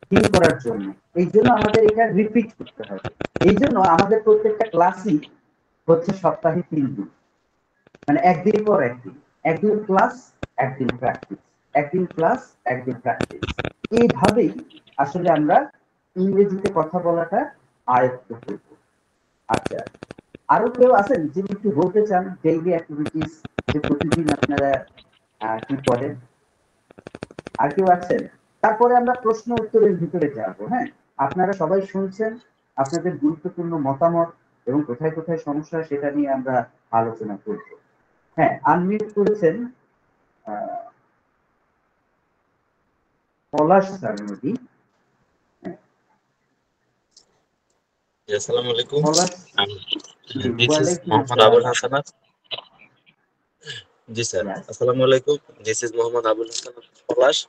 থিঙ্ক করার জন্য। এই জন্য আমাদের এটা রিপিট করতে হবে। এই জন্য আমাদের প্রত্যেকটা ক্লাসই হচ্ছে সপ্তাহে 3 দিন, মানে একদিন পর একদিন, একদিন ক্লাস, একদিন প্র্যাকটিস, একদিন ক্লাস, একদিন প্র্যাকটিস। এইভাবেই আসলে আমরা ইংরেজিতে কথা বলাটা আয়ত্ত করব। আচ্ছা, আরো কেউ আছেন যিনি একটু বলতে চান ডেইলি অ্যাক্টিভিটিস, যে প্রতিদিন আপনারা কি করেন? আর কেউ আছেন? তারপরে আমরা প্রশ্ন উত্তরের ভিতরে যাব। হ্যাঁ, আপনারা সবাই শুনছেন, আপনাদের গুরুত্বপূর্ণ মতামত এবং কোথায় কোথায় সমস্যা সেটা নিয়ে আমরা আলোচনা করব। হ্যাঁ, আনমিউট করেছেন পলাশ স্যার নদী। Assalamu alaikum. Palash, This is ওয়ালাইকুম Muhammad আসসালাম। Abul Hasanat. Ji sir. Yes. Assalamu alaikum. This is Muhammad Abul Hasanat Polash.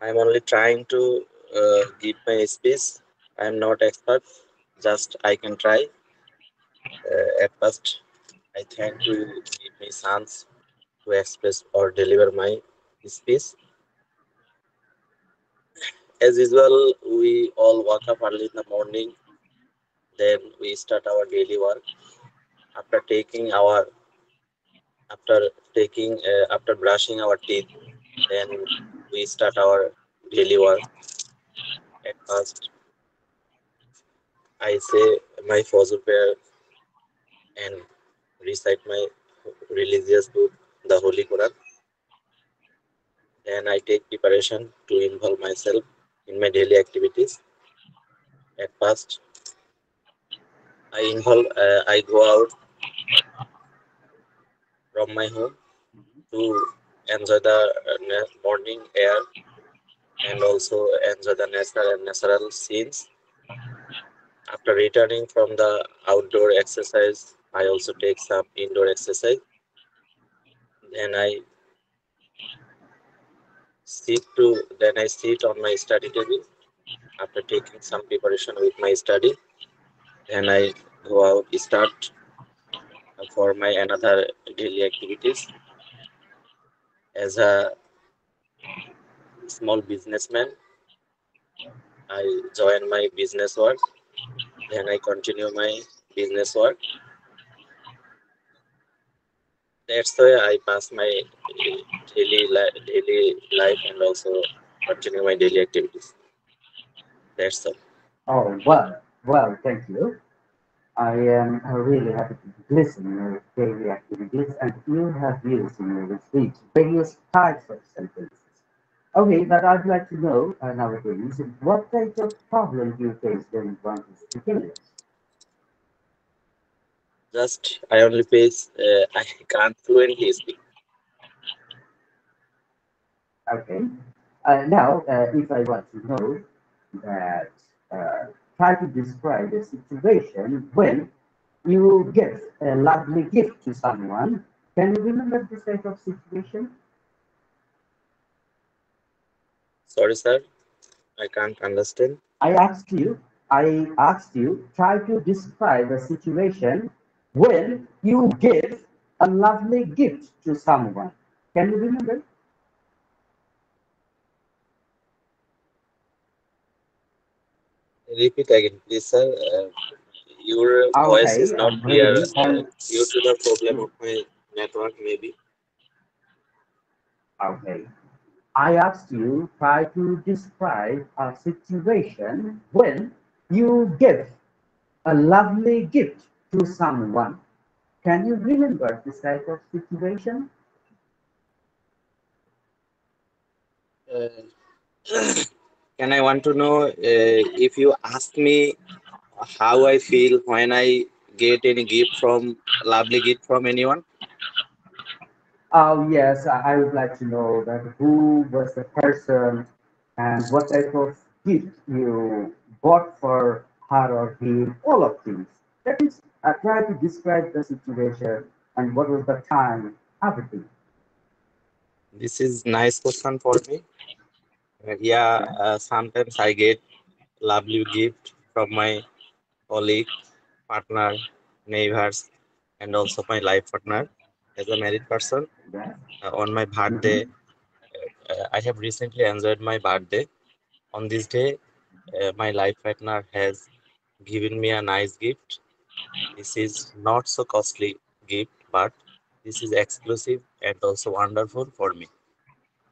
I am only trying to give my speech. I am not expert. Just I can try. At first, I thank to give me chance to express or deliver my speech. As usual, we all wake up early in the morning. Then we start our daily work. After brushing our teeth, then we start our daily work. At first, I say my Fajr prayer and recite my religious book, the Holy Quran. Then I take preparation to involve myself in my daily activities. At first, I go out from my home to enjoy the morning air and also enjoy the natural scenes. After returning from the outdoor exercise, I also take some indoor exercise. Then I sit on my study table after taking some preparation with my study. Then I go out, start for my another daily activities. As a small businessman, I join my business work. Then I continue my business work. That's why I pass my daily life and also continue my daily activities. That's all. Oh, well, thank you. I am really happy to listen to your daily activities, and you have used in your speech various types of sentences. Okay, but I'd like to know nowadays, what type of problem do you face when you want to speak English? Just I only face I can't fluently speak. Okay. Now, if I want to know that, uh, try to describe a situation when you give a lovely gift to someone. Can you remember this type of situation? Sorry, sir, I can't understand. I asked you, try to describe a situation when you give a lovely gift to someone. Can you remember? Repeat again, please, sir. Your voice Okay, is not I'm clear ready. And due to the problem of my network, maybe. okay, I asked you, try to describe a situation when you give a lovely gift to someone. Can you remember this type of situation? Uh, can I want to know if you ask me how I feel when I get any gift from lovely gift from anyone? Oh, yes, I would like to know that who was the person and what type of gift you bought for her or him, all of things. That is, try to describe the situation and what was the time, everything. This is nice question for me. Yeah, Yeah. sometimes I get lovely gift from my colleague, partner, neighbors, and also my life partner as a married person. Yeah. On my birthday, Mm-hmm. I have recently enjoyed my birthday. On this day, my life partner has given me a nice gift. This is not so costly gift, but this is exclusive and also wonderful for me.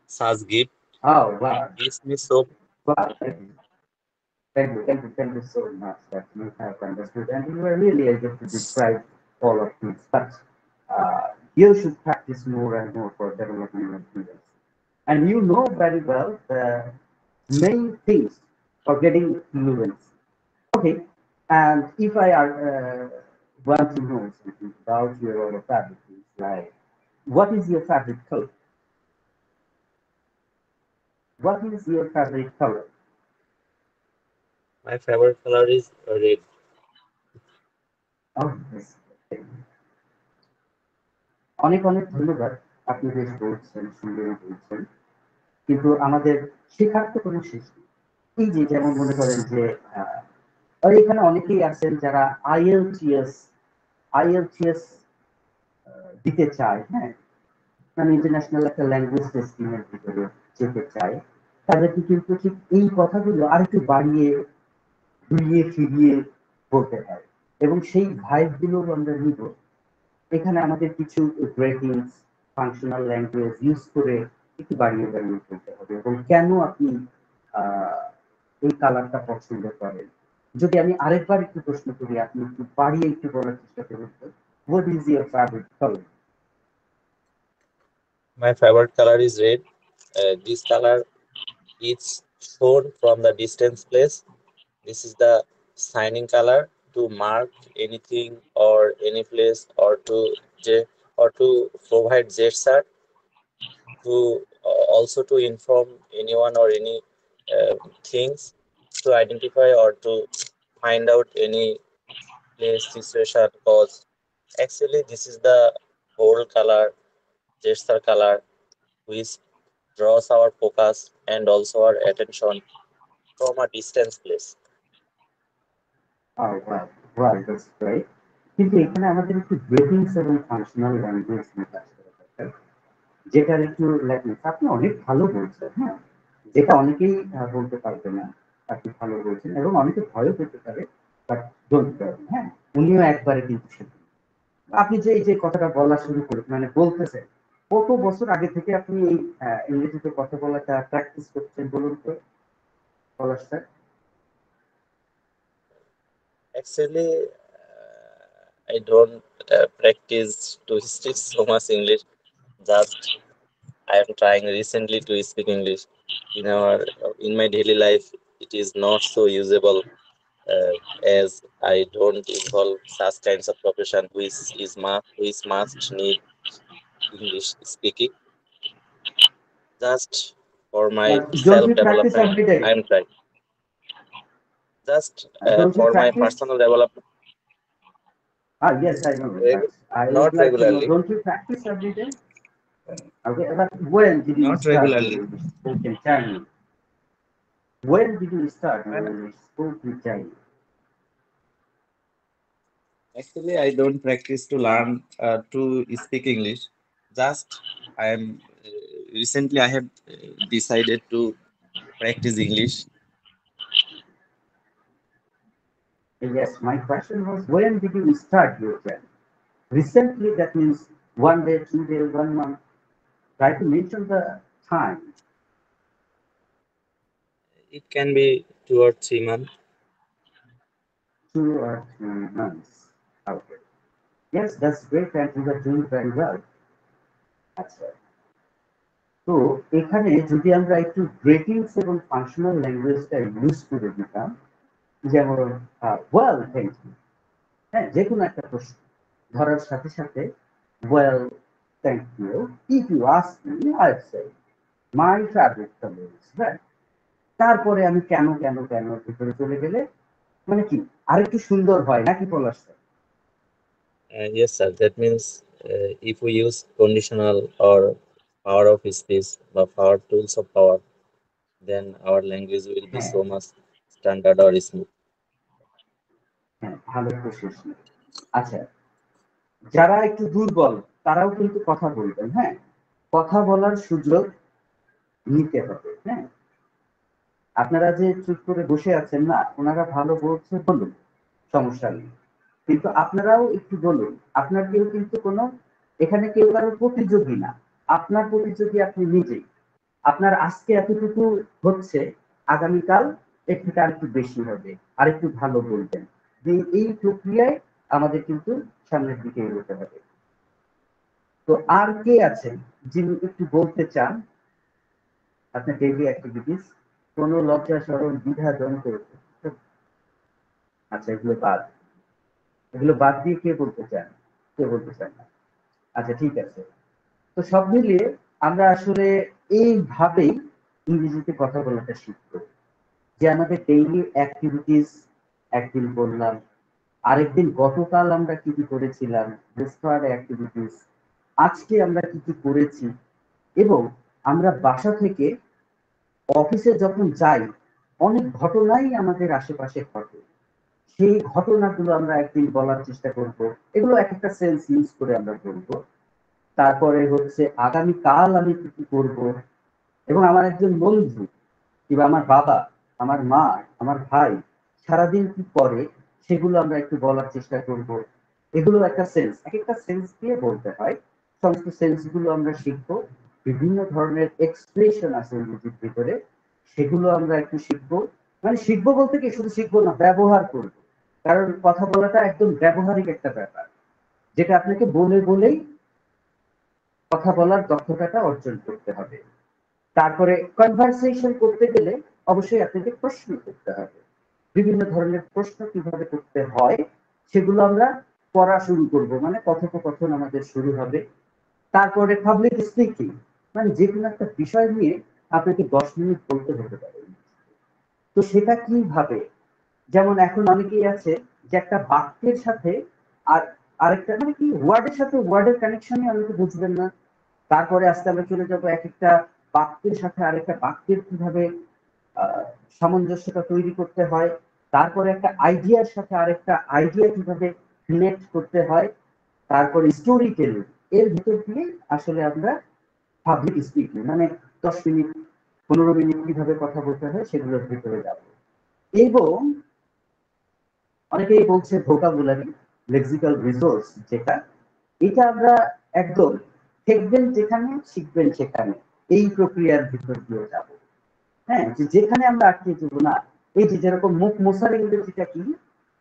Such gift Oh, wow. gives me so. Wow. Thank you so much that you have understood and you were really able to describe all of this. But you should practice more and more for developing your fluency. And you know very well the main things for getting fluency. Okay, and if I want to know something about your favorite things, like what is your favorite color? What is your favorite color? My favorite color is red. Oh, yes. অনেক অনেক ধন্যবাদ। আপনি বেশ বলছেন, সুন্দর বলছেন। কিন্তু আমাদের শেখার তো কোনো শেষ নেই। এই যে যেমন মনে করেন যে আহ, আর এখানে অনেকেই আছেন যারা আইএলটিএস আইএলটিএস দিতে চায়, হ্যাঁ, মানে ইন্টারন্যাশনাল একটা ল্যাঙ্গুয়েজ টেস্টিং এর ভিতরে যেতে চায়, তাদেরকে কিন্তু ঠিক এই কথাগুলো আরেকটু বাড়িয়ে ঘুরিয়ে ফিরিয়ে বলতে হয় এবং সেই ভাইব গুলো আমরা নিব। এখানে আমাদের কিছু গ্রেটিংস ফাংশনাল ল্যাঙ্গুয়েজ ইউজ করে একটু বাড়িয়ে বাড়িয়ে বলতে হবে এবং কেন আপনি আহ, এই কালারটা পছন্দ করেন। যদি আমি আরেকবার একটু প্রশ্ন করি, আপনি একটু বাড়িয়ে একটু বলার চেষ্টা করুন তো, what is your favourite colour? My favorite color is red. This color is shown from the distance place. This is the signing color to mark anything or any place or to provide gesture to also to inform anyone or any things to identify or to find out any place situation cause actually this is the whole color gesture color which draws our focus and also our attention from a distance place. Right, that's right. কিন্তু এখানে আমাদের একটু greetings এবং functional language নিয়ে কাজ করা দরকার, যেটার একটু ল্যাকিংস। আপনি অনেক ভালো বলছেন, হ্যাঁ, যেটা অনেকেই বলতে পারবে না। আপনি ভালো বলছেন এবং অনেকে ভয়ও পেতে পারে, বাট ডোন্ট কেয়ার, হ্যাঁ, উনিও একবারে কিন্তু শিখবেন। আপনি যে এই যে কথাটা বলা শুরু করে মানে বলতেছেন, কত বছর আগে থেকে আপনি এই ইংরেজিতে কথা বলাটা প্র্যাকটিস করছেন বলুন তো, পলাশ sir? Actually, I don't practice to speak so much English. Just I am trying recently to speak English. In my daily life, it is not so usable as I don't involve such kinds of profession which must need English speaking. Just for my But don't self you practice development, every I day? am trying. Just Don't you for my practice? personal development, Yes, I know, but reg- I would not like to know, regularly, don't you practice every day? Okay, but when did you not start your regularly. English spoken journey? When did you start your English spoken journey? Actually, I don't practice to learn to speak English. Just I am recently I have decided to practice English. Yes, my question was, when did you start your journey? Recently, that means 1 day, 2 days, 1 month. Try to mention the time. It can be 2 or 3 months. 2 or 3 months. Okay. Yes, that's great, and you are doing very well. That's right. তো এখানে যদি আমরা একটু greetings এবং functional ল্যাঙ্গুয়েজটা use করে দিতাম, যেমন well thank you, হ্যাঁ, যে কোনো একটা প্রশ্ন ধরার সাথে সাথে well thank you, if you ask me I say my favourite colour is red. তারপরে আমি কেন কেন কেন ভিতরে চলে গেলে মানে কি আরেকটু সুন্দর হয় নাকি পলাশ sir? Yes, sir. That means if we use conditional or power of speech or power tools of power, then our language will be হ্যাঁ so much standard or smooth. হ্যাঁ, ভালো প্রশ্ন। আচ্ছা, যারা একটু দুর্বল তারাও কিন্তু কথা বলবেন, হ্যাঁ, কথা বলার সুযোগ নিতে হবে, হ্যাঁ। আপনারা যে চুপ করে বসে আছেন না, ওনারা ভালো বলছে বলুন, সমস্যা নেই, কিন্তু আপনারাও একটু বলুন। আপনার কেউ কিন্তু কোনো এখানে কেউ কারোর প্রতিযোগী না, আপনার প্রতিযোগী আপনি নিজেই। আপনার আজকে এতটুকু হচ্ছে, আগামীকাল এর থেকে আরেকটু বেশি হবে, আরেকটু ভালো বলবেন। এই প্রক্রিয়ায় আমাদের কিন্তু সামনের দিকে এগোতে হবে। তো আর কে আছেন যিনি একটু বলতে চান আপনার ডেইলি অ্যাক্টিভিটিস, কোনো লজ্জা শরম দ্বিধা দ্বন্দ্ব? আচ্ছা, এগুলো বাদ দিয়ে কে বলতে চান? কে বলতে চান না? আচ্ছা, ঠিক আছে। তো সব মিলিয়ে আমরা আসলে এইভাবেই ইংরেজিতে কথা বলাটা শিখবো, যে আমাদের ডেইলি অ্যাক্টিভিটিস একদিন বললাম, আরেকদিন গতকাল আমরা কি কি করেছিলাম, অ্যাক্টিভিটিস, আজকে আমরা কি কি করেছি, এবং আমরা বাসা থেকে অফিসে যখন যাই অনেক ঘটনাই আমাদের আশেপাশে ঘটে, সেই ঘটনাগুলো আমরা একদিন বলার চেষ্টা করব। এগুলো এক একটা সেন্স ইউজ করে আমরা বলবো। তারপরে হচ্ছে আগামীকাল আমি কি কি করবো, এবং আমার একজন বন্ধু কিংবা আমার বাবা, আমার মা, আমার ভাই সারাদিন কি করে সেগুলো আমরা একটু বলার চেষ্টা করব। এগুলো একটা সেন্স, এক একটা সেন্স দিয়ে বলতে হয়। সমস্ত সেন্স গুলো আমরা শিখবো। বিভিন্ন ধরনের এক্সপ্রেশন আছে ইংরেজির ভিতরে, সেগুলো আমরা একটু শিখবো। মানে শিখবো বলতে কি শুধু শিখবো না, ব্যবহার করব। কারণ কথা বলাটা একদম ব্যবহারিক একটা ব্যাপার, যেটা আপনাকে বলে বলেই কথা বলার দক্ষতাটা অর্জন করতে হবে। তারপরে কনভারসেশন করতে গেলে অবশ্যই আপনাকে প্রশ্ন করতে হবে। বিভিন্ন ধরনের প্রশ্ন কিভাবে করতে হয় সেগুলো আমরা পড়া শুরু করব, মানে কথোপকথন আমাদের শুরু হবে। তারপরে পাবলিক স্পিকিং, মানে যে কোনো একটা বিষয় নিয়ে আপনাকে 10 মিনিট বলতে হতে পারে। তো সেটা কিভাবে, যেমন এখন অনেকেই আছে যে একটা বাক্যের সাথে আর আরেকটা মানে কি ওয়ার্ডের সাথে ওয়ার্ডের কানেকশনই অনেকে বুঝবেন না। তারপরে আস্তে আমরা চলে যাবো এক একটা বাক্যের সাথে আরেকটা বাক্যের কিভাবে সামঞ্জস্যতা তৈরি করতে হয়, তারপরে একটা আইডিয়ার সাথে আরেকটা আইডিয়া কিভাবে কানেক্ট করতে হয়, তারপরে স্টোরি টেলিং, এর ভিতর দিয়ে আসলে আমরা পাবলিক স্পিকিং মানে 10 মিনিট 15 মিনিট কিভাবে কথা বলতে হয় সেগুলোর ভিতরে যাব। এবং অনেকেই বলছে ভোকাবুলারি, লেক্সিক্যাল রিসোর্স, যেটা এটা আমরা একদম দেখবেন যেখানে শিখবেন সেখানে, এই প্রক্রিয়ার ভিতর দিয়ে যাব। হ্যাঁ, যেখানে আমরা আটকে যাব না, এই যে যেরকম মুখ মোছার ইংরেজিটা কি,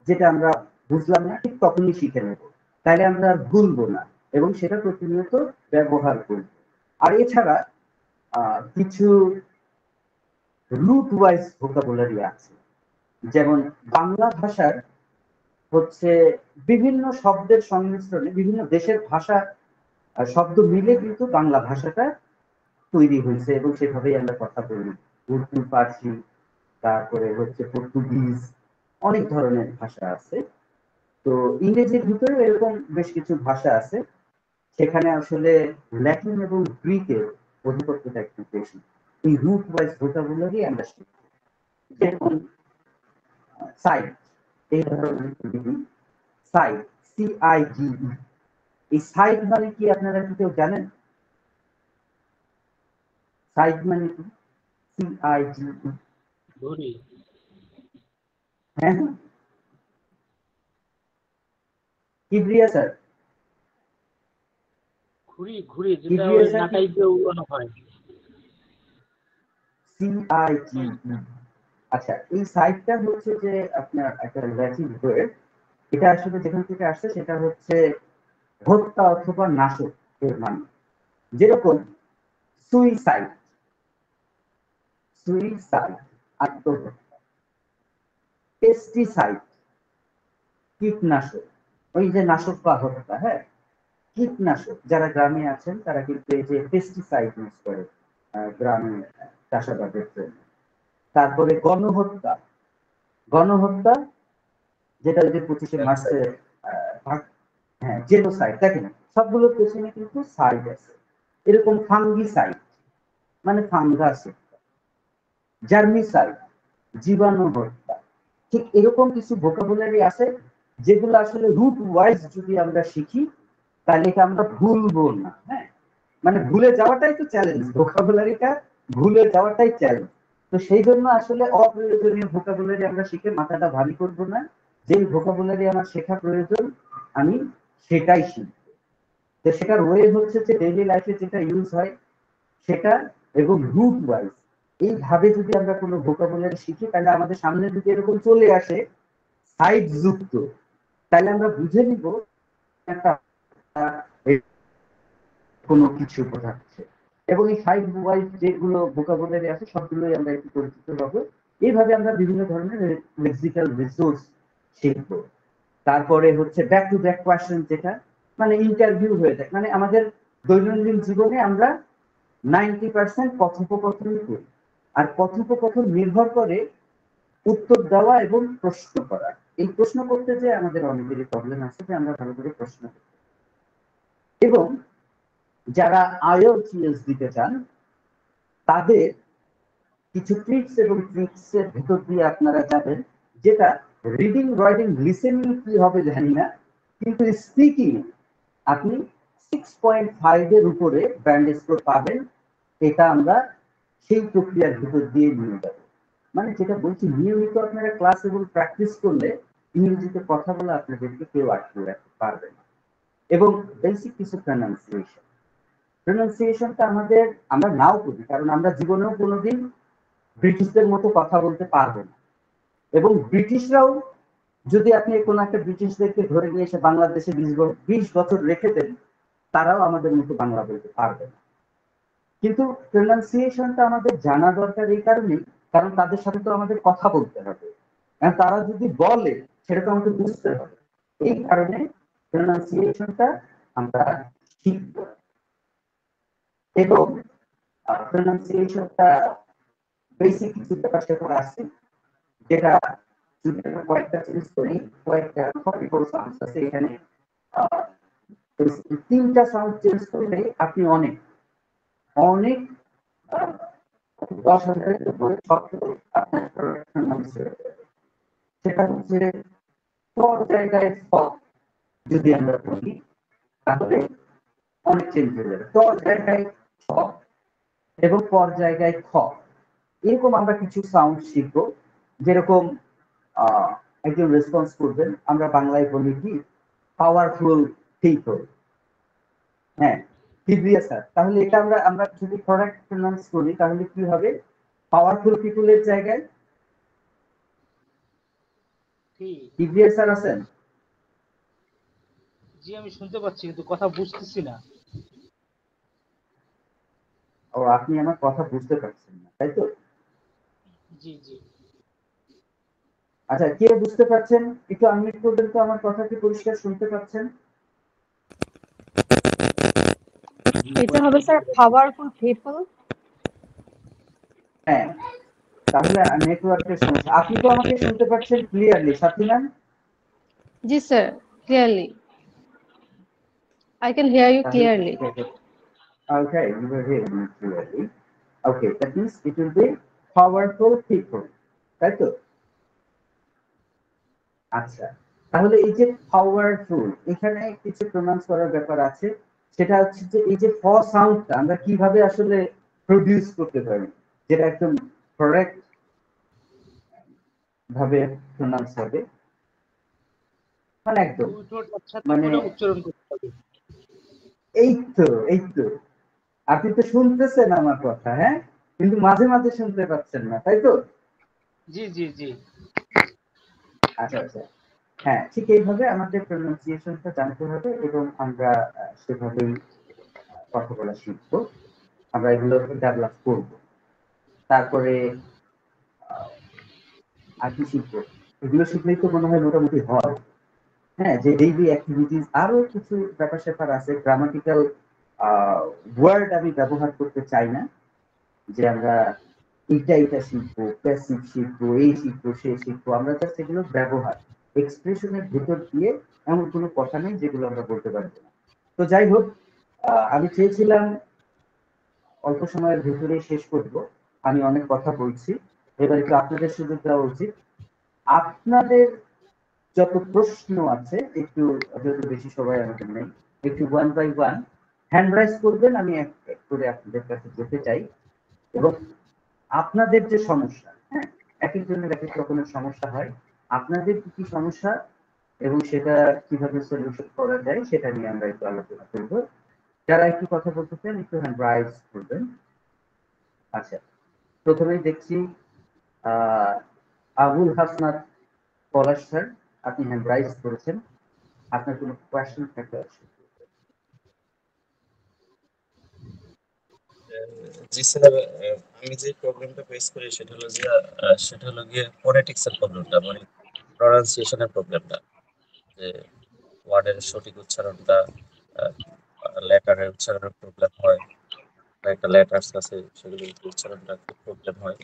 যেটা আমরা বুঝলাম না ঠিক তখনই শিখে নেব, তাইলে আমরা আর ভুলবো না এবং সেটা প্রতিনিয়ত ব্যবহার করব। আর এছাড়া কিছু রুট ওয়াইজ ভোকাবুলারি আছে, যেমন বাংলা ভাষার হচ্ছে বিভিন্ন শব্দের সংমিশ্রণে বিভিন্ন দেশের ভাষা শব্দ মিলে কিন্তু বাংলা ভাষাটা তৈরি হয়েছে এবং সেভাবেই আমরা কথা বলি। উর্দু, ফার্সি, তারপরে হচ্ছে পর্তুগিজ, অনেক ধরনের ভাষা আছে। তো ইংরেজির ভিতরে এরকম বেশ কিছু ভাষা আছে, সেখানে আসলে ল্যাটিন এবং গ্রিকের অধিপত্যটা একটু বেশি। এই রুট ওয়াইজ ভোকাবুলারি আমরা শিখি। যেমন সাইট, এই ধরনের সাইট, CIGE, এই সাইট মানে কি আপনারা কি কেউ জানেন? সাইট মানে কি? CIGE। ঘড়ি। হ্যাঁ, কিবরিয়া স্যার, ঘুড়ি ঘুড়ি যেটা কিবরিয়া ওই স্যার নাটাই দিয়ে উড়ানো হয়। CIGE। আচ্ছা, এই সাইটটা হচ্ছে যে আপনার একটা ল্যাটিন ওয়ার্ড, এটা আসলে যেখান থেকে আসছে সেটা হচ্ছে হত্যা অথবা নাশক এর মানে। যেরকম সুইসাইড, সুইসাইড আত্মহত্যা, পেস্টিসাইড কীটনাশক, ওই যে নাশক বা হত্যা, হ্যাঁ, কীটনাশক। যারা গ্রামে আছেন তারা কিন্তু এই যে পেস্টিসাইড ইউজ করে গ্রামে চাষাবাদের জন্য। তারপরে গণহত্যা, গণহত্যা যেটা ওই যে 25শে মার্চে হ্যাঁ জেনোসাইড। দেখেন সবগুলোর পেছনে কিন্তু সাইড আছে। এরকম ফাঙ্গিসাইড মানে ফাঙ্গাস, জার্মিসাইড জীবাণু হত্যা। ঠিক এরকম কিছু ভোকাবুলারি আছে যেগুলো আসলে রুট ওয়াইজ যদি আমরা শিখি তাহলে এটা আমরা ভুলবো না। হ্যাঁ, মানে ভুলে যাওয়াটাই তো চ্যালেঞ্জ, ভোকাবুলারিটা ভুলে যাওয়াটাই চ্যালেঞ্জ। তো সেই জন্য আসলে অপ্রয়োজনীয় ভোকাবুলারি আমরা শিখে মাথাটা ভারী করবো না। যেই ভোকাবুলারি আমার শেখা প্রয়োজন আমি সেটাই শিখবো। তো সেটার ওয়ে হচ্ছে যে ডেইলি লাইফে যেটা ইউজ হয় সেটা, এবং রুট ওয়াইজ এইভাবে যদি আমরা কোনো ভোকাবুলারি শিখি তাহলে আমাদের সামনে যদি এরকম চলে আসে সাইড যুক্ত, তাহলে আমরা বুঝে নিব একটা কোনো কিছু বোঝাচ্ছে। এবং এই সাইড ওয়াইজ যেগুলো ভোকাবুলারি আছে সবগুলোই আমরা একটু পরিচিত হবো। এইভাবে আমরা বিভিন্ন ধরনের লেক্সিক্যাল রিসোর্স শিখবো। তারপরে হচ্ছে ব্যাক টু ব্যাক কোয়েশ্চেন, যেটা মানে ইন্টারভিউ হয়ে যায়। মানে আমাদের দৈনন্দিন জীবনে আমরা 90% কথোপকথন করি, আর কথোপকথন নির্ভর করে উত্তর দেওয়া এবং প্রশ্ন করা। এই প্রশ্ন করতে যে আমাদের অনেকেরই প্রবলেম আছে যে আমরা ভালো করে প্রশ্ন করি। এবং যারা IELTS দিতে চান তাদের কিছু ট্রিক্স এবং ট্রিক্সের ভিতর দিয়ে আপনারা যাবেন, যেটা রিডিং, রাইটিং, লিসেনিং কি হবে জানি না, কিন্তু স্পিকিং আপনি 6.5 এর উপরে ব্যান্ড স্কোর পাবেন। এটা আমরা সেই প্রক্রিয়ার ভিতর দিয়ে নিয়ে যাব। মানে যেটা বলছি, নিয়মিত আপনারা ক্লাস এবং প্র্যাকটিস করলে ইংরেজিতে কথা বলে আপনাদেরকে কেউ আটকে রাখতে পারবে না। এবং বেসিক কিছু প্রনাউন্সিয়েশন, প্রনাউন্সিয়েশনটা আমাদের আমরা নাও করি, কারণ আমরা জীবনেও কোনোদিন ব্রিটিশদের মতো কথা বলতে পারবো না। এবং ব্রিটিশরাও যদি আপনি কোনো একটা ব্রিটিশদেরকে ধরে নিয়ে এসে বাংলাদেশে 20 বছর রেখে দেন, তারাও আমাদের মতো বাংলা বলতে পারবে না। কিন্তু প্রনাউন্সিয়েশনটা আমাদের জানা দরকার এই কারণেই, কারণ তাদের সাথে তো আমাদের কথা বলতে হবে, তারা যদি বলে সেটা তো আমাদের বুঝতে হবে। এই কারণে প্রনাউন্সিয়েশনটা আমরা শিখব। এবং প্রনাউন্সিয়েশনটা বেসিক কিছু ব্যাপার স্যাপার আছে, যেটা যদি আমরা কয়েকটা চেঞ্জ করি, কয়েকটা সাউন্ড আছে এখানে, 3টা সাউন্ড চেঞ্জ করলে আপনি অনেক অনেক 10,000-এর উপরে শব্দ আপনার প্রনাউন্স হয়ে যাবে। সেটা হচ্ছে পর জায়গায় ফ যদি আমরা বলি তাহলে অনেক চেঞ্জ হয়ে যাবে। পর জায়গায় ছ এবং পর জায়গায় খ, এরকম আমরা কিছু সাউন্ড শিখবো। যেরকম একজন রেসপন্স করবেন, আমরা বাংলায় বলি কি পাওয়ারফুল পিপল। হ্যাঁ, কিবরিয়া স্যার, তাহলে এটা আমরা আমরা যদি কারেক্ট প্রনাউন্স করি তাহলে কি হবে? পাওয়ারফুল পিপলের জায়গায় কিবরিয়া স্যার আছেন? জি আমি শুনতে পাচ্ছি কিন্তু কথা বুঝতেছি না। ও আপনি আমার কথা বুঝতে পারছেন না, তাই তো? জি জি। আচ্ছা, কে বুঝতে পারছেন একটু আনমিউট করবেন তো, আমার কথা কি পরিষ্কার শুনতে পাচ্ছেন? এটা হবে স্যার পাওয়ারফুল পিপল। হ্যাঁ, তাহলে নেটওয়ার্কের সমস্যা। আপনি তো আমাকে শুনতে পাচ্ছেন clearly, Sathi ma'am? G sir, clearly. I can hear you তাহলে clearly. okay, you were hearing me clearly. Okay, that means it will be powerful people, তাই তো? আচ্ছা, তাহলে এই যে পাওয়ারফুল, এখানে কিছু প্রোনাউন্স করার ব্যাপার আছে। সেটা হচ্ছে যে এই যে ফ সাউন্ডটা আমরা কিভাবে আসলে প্রডিউস করতে পারি, যেটা একদম কারেক্ট ভাবে প্রোনাউন্স হবে, মানে একদম দুই ঠোঁট একসাথে মানে করে উচ্চারণ করতে হবে। এই তো আপনি তো শুনতেছেন আমার কথা, হ্যাঁ, কিন্তু মাঝে মাঝে শুনতে পাচ্ছেন না, তাই তো? জি জি জি। আচ্ছা আচ্ছা, হ্যাঁ, ঠিক এইভাবে আমাদের প্রোনাউন্সিয়েশনটা জানতে হবে এবং আমরা সেভাবেই কথা বলা শিখবো। আমরা এগুলো ডেভেলপ করবো। তারপরে আর কি শিখবো? এগুলো শিখলেই তো মনে হয় মোটামুটি হয়। হ্যাঁ, যে ডেইলি অ্যাক্টিভিটিস আরো কিছু ব্যাপার স্যাপার আছে, গ্রামাটিক্যাল ওয়ার্ড আমি ব্যবহার করতে চাই না, যে আমরা এটা শিখবো, প্যাসিভ শিখবো, এই শিখবো, সে শিখবো। আমরা জাস্ট এগুলো ব্যবহার, এক্সপ্রেশনের ভেতর দিয়ে এমন কোনো কথা নেই যেগুলো আমরা বলতে পারবো না। তো যাই হোক, আমি চেয়েছিলাম অল্প সময়ের ভেতরে শেষ করব। আমি অনেক কথা বলছি, এবার একটু আপনাদের সুযোগ দেওয়া উচিত। আপনাদের যত প্রশ্ন আছে একটু, যত বেশি সময় আমাদের নেই, একটু one by one hand raise করবেন, আমি এক এক করে আপনাদের কাছে যেতে চাই। এবং আপনাদের যে সমস্যা, হ্যাঁ, এক একজনের এক এক রকমের সমস্যা হয়, আপনাদের কি কি সমস্যা এবং সেটা কিভাবে সলিউশন করা যায় সেটা নিয়ে আমরা একটু আলোচনা করব। যারা একটু কথা বলতে চান একটু হ্যান্ড রাইজ করবেন। আচ্ছা, প্রথমেই দেখছি আবুল হাসনাত পলাশ স্যার, আপনি হ্যান্ড রাইজ করেছেন, আপনার কোনো কোয়েশ্চেন থাকলে অবশ্যই। জি স্যার, আমি যে প্রবলেমটা ফেস করি সেটা হলো গিয়ে ফোনেটিক্স এর প্রবলেমটা, মানে প্রনাউন্সিয়েশনের প্রবলেমটা, যে ওয়ার্ডের সঠিক উচ্চারণটা, লেটারের উচ্চারণের প্রবলেম হয়, বা একটা লেটার্স আছে সেগুলো উচ্চারণটা খুব প্রবলেম হয়,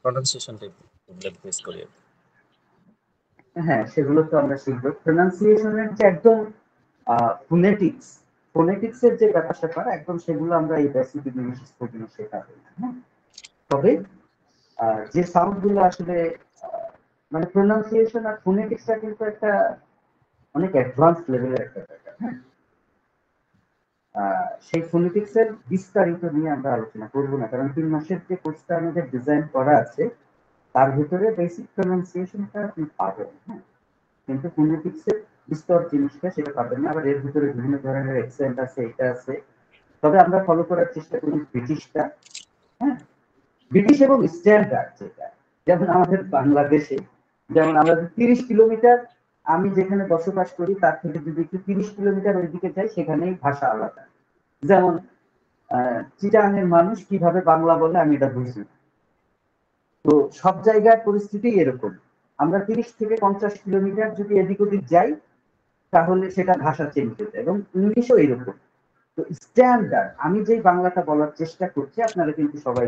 প্রনাউন্সিয়েশনটা প্রবলেম ফেস করি। হ্যাঁ, সেগুলো তো আমরা শিখবো। প্রোনাউন্সিয়েশনের যে একদম ফোনেটিক্স, ফোনেটিক্সের যে ব্যাপার স্যাপার একদম সেগুলো আমরা এই বেসিক ইংলিশ স্পোকেনে শেখাবো না, হ্যাঁ। তবে যে সাউন্ড গুলো আসলে মানে প্রোনাউন্সিয়েশন আর ফোনেটিক্সটা কিন্তু একটা অনেক অ্যাডভান্স লেভেলের একটা ব্যাপার, হ্যাঁ। সেই ফোনেটিক্স এর বিস্তারিত নিয়ে আমরা আলোচনা করবো না, কারণ 3 মাসের যে কোর্সটা আমাদের ডিজাইন করা আছে তার ভিতরে বেসিক প্রোনাউন্সিয়েশনটা আপনি পাবেন, হ্যাঁ, কিন্তু ফোনেটিক্স এর বিস্তর জিনিসটা সেটা পাবেন না। আবার এর ভিতরে বিভিন্ন ধরনের অ্যাকসেন্ট আছে, এটা আছে। তবে আমরা ফলো করার চেষ্টা করি ব্রিটিশটা, হ্যাঁ, ব্রিটিশ এবং স্ট্যান্ডার্ড যেটা, যেমন আমাদের বাংলাদেশে, যেমন আমরা 30 কিলোমিটার, আমি যেখানে বসবাস করি তার থেকে যদি একটু 30 কিলোমিটার ওইদিকে যাই সেখানেই ভাষা আলাদা। যেমন চিটাগাংয়ের মানুষ কিভাবে বাংলা বলে আমি এটা বুঝি। তো সব জায়গার পরিস্থিতি এরকম। আমরা 30 থেকে 50 কিলোমিটার যদি এদিক ওদিক যাই তাহলে সেটা ভাষা চেঞ্জ হয়ে যায়, এবং ইংলিশও এরকম। তো স্ট্যান্ডার্ড আমি যেই বাংলাটা বলার চেষ্টা করছি আপনারা কিন্তু সবাই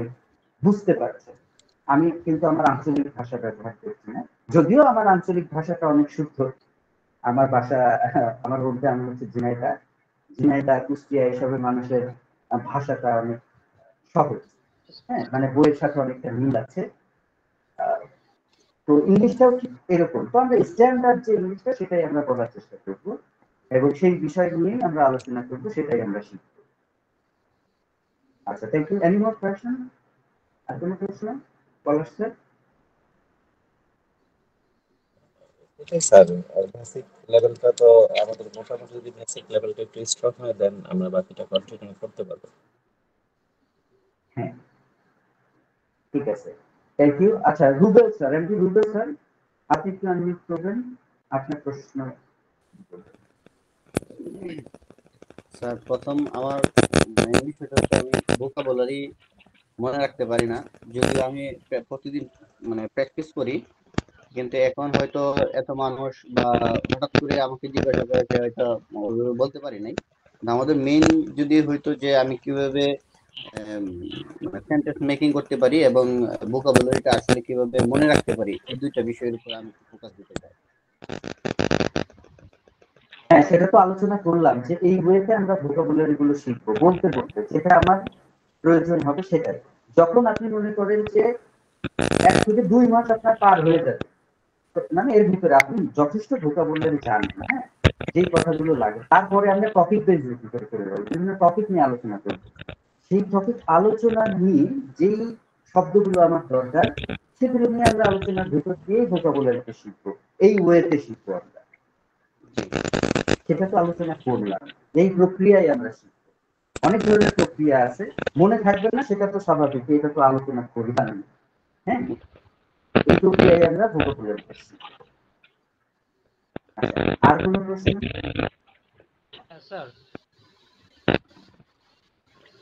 বুঝতে পারছেন। আমি কিন্তু আমার আঞ্চলিক ভাষা ব্যবহার করছি না, যদিও আমার আঞ্চলিক ভাষাটা অনেক শুদ্ধ। আমার বাসা, আমার বলতে আমি হচ্ছে ঝিনাইদহ, ঝিনাইদহ কুষ্টিয়া এসবের মানুষের ভাষাটা অনেক সহজ, হ্যাঁ, মানে বইয়ের সাথে অনেকটা মিল আছে। তো ইংলিশটাও ঠিক এরকম। তো আমরা স্ট্যান্ডার্ড যে ইংলিশটা সেটাই আমরা বলার চেষ্টা করবো এবং সেই বিষয় নিয়েই আমরা আলোচনা করবো, সেটাই আমরা শিখবো। আচ্ছা, thank you. Any more question? আর কোনো প্রশ্ন পলাশ স্যার? এটাই স্যার, বেসিক লেভেলটা তো আমাদের মোটামুটি, যদি বেসিক লেভেলটা একটু স্ট্রং হয় দেন আমরা বাকিটা কন্টিনিউ করতে পারবো। হ্যাঁ, ঠিক আছে, থ্যাংক ইউ। আচ্ছা, Rubel sir, MD Rubel sir, আপনি একটু আনমিউট করবেন, আপনার প্রশ্ন। স্যার প্রথম আমার মেইন বিষয়টা হচ্ছে আমি ভোকাবুলারি মনে রাখতে পারি না, যদিও আমি প্রতিদিন মানে প্র্যাকটিস করি, কিন্তু এখন হয়তো এত মানুষ বা হঠাৎ করে আমাকে জিজ্ঞাসা করেছে হয়তো ওইভাবে বলতে পারি নাই। না, আমাদের মেইন যদি হয়তো যে আমি কিভাবে সেন্টেন্স মেকিং করতে পারি এবং ভোকাবুলারিটা আসলে কিভাবে মনে রাখতে পারি, এই দুইটা বিষয়ের উপর আমি ফোকাস দিতে চাই। হ্যাঁ, সেটা তো আলোচনা করলাম যে এই ওয়েতে আমরা ভোকাবুলারি গুলো শিখবো বলতে বলতে, যেটা আমার প্রয়োজন হবে সেটাই। যখন আপনি মনে করেন যে 1 থেকে 2 মাস আপনার পার হয়ে যাবে, মানে এর ভিতরে আপনি যথেষ্ট ভোকাবুলারি জানেন, হ্যাঁ, যেই কথাগুলো লাগে, তারপরে আমরা টপিক বেস ভিত্তিতে করে যাবো, বিভিন্ন টপিক নিয়ে আলোচনা করবো। সেই টপিক আলোচনা নিয়ে যেই শব্দগুলো আমার দরকার সেগুলো নিয়ে আমরা আলোচনার ভিতর দিয়ে ভোকাবুলারিতে শিখবো, এই ওয়েতে শিখবো আমরা। সেটা তো আলোচনা করলাম, এই প্রক্রিয়ায় আমরা শিখবো। অনেক ধরনের প্রক্রিয়া আছে, মনে থাকবে না সেটা তো স্বাভাবিক, এটা তো আলোচনা করলাম। হ্যাঁ, এই প্রক্রিয়ায় আমরা ভোকাবুলারিতে শিখবো। আচ্ছা, আর কোনো প্রশ্ন? স্যার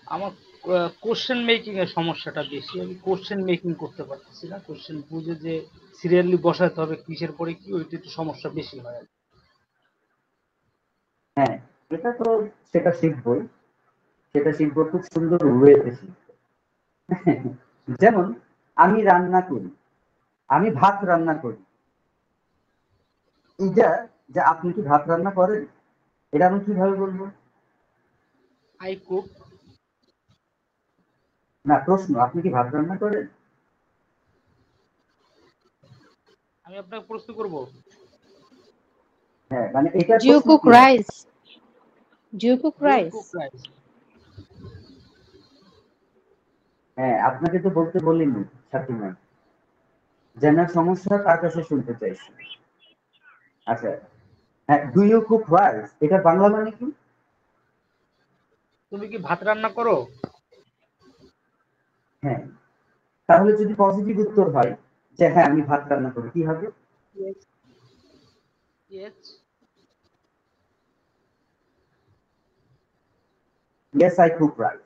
আমার কোশ্চেন মেকিং এর সমস্যাটা বেশি, আমি কোশ্চেন মেকিং করতে পারতেছি না, কোশ্চেন বুঝে যে সিরিয়ালি বসাতে হবে কিসের পরে কি, ওইটা একটু সমস্যা বেশি হয় আর কি। হ্যাঁ, এটা তো সেটা শিখবই, সেটা শিখবো খুব সুন্দর ওয়েতে শিখবো। যেমন আমি রান্না করি, আমি ভাত রান্না করি, এইটা যে আপনি কি ভাত রান্না করেন, এটা আমি কিভাবে বলবো? I cook. না, প্রশ্ন, আপনি কি ভাত রান্না করেন? আমি আপনাকে প্রশ্ন করব, হ্যাঁ, মানে এটার Do you প্রশ্ন cook কি হবে? rice? Do you cook do you rice? Cook rice? হ্যাঁ, আপনাকে তো বলতে বলিনি ছাত্রীমা, জানার সমস্যা তার কাছে শুনতে চাইছি। আচ্ছা, হ্যাঁ, ডু ইউ কুক রাইস, এটা বাংলা মানে কি? তুমি কি ভাত রান্না করো? হ্যাঁ, তাহলে যদি পজিটিভ উত্তর হয় যে হ্যাঁ আমি ভাত রান্না করি, কি হবে? Yes. Yes. Yes I cook rice.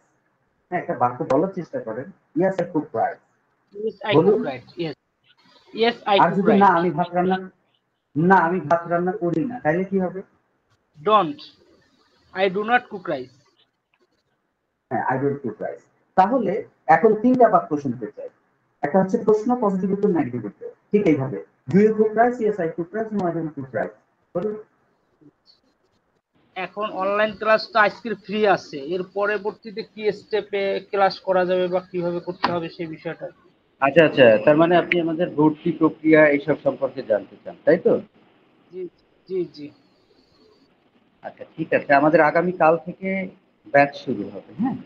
হ্যাঁ, একটা বাক্য বলার চেষ্টা করেন, yes I cook rice, yes I cook বলুন। রাইট। ইয়েস। ইয়েস আই আর কুক যদি রাইট। না আমি ভাত রান্না, না আমি ভাত রান্না করি না, তাহলে কি হবে? Don't, I do not cook rice. হ্যাঁ, আই ডোন্ট কুক রাইস। তাহলে এখন 3টা বাক্য শুনতে চাই, একটা হচ্ছে প্রশ্ন, পজিটিভ উত্তর, নেগেটিভ উত্তর, ঠিক এইভাবে। Do you cook rice, yes I cook rice, no I don't cook rice, বলুন। এখন অনলাইন ক্লাসটা আজকের ফ্রি আছে, এর পরবর্তীতে কি স্টেপে ক্লাস করা যাবে বা কিভাবে করতে হবে সেই বিষয়টা। আচ্ছা আচ্ছা, তার মানে আপনি আমাদের ভর্তি প্রক্রিয়া এইসব সম্পর্কে জানতে চান, তাই তো? জি জি জি। আচ্ছা, ঠিক আছে, আমাদের আগামীকাল থেকে ব্যাচ শুরু হবে। হ্যাঁ,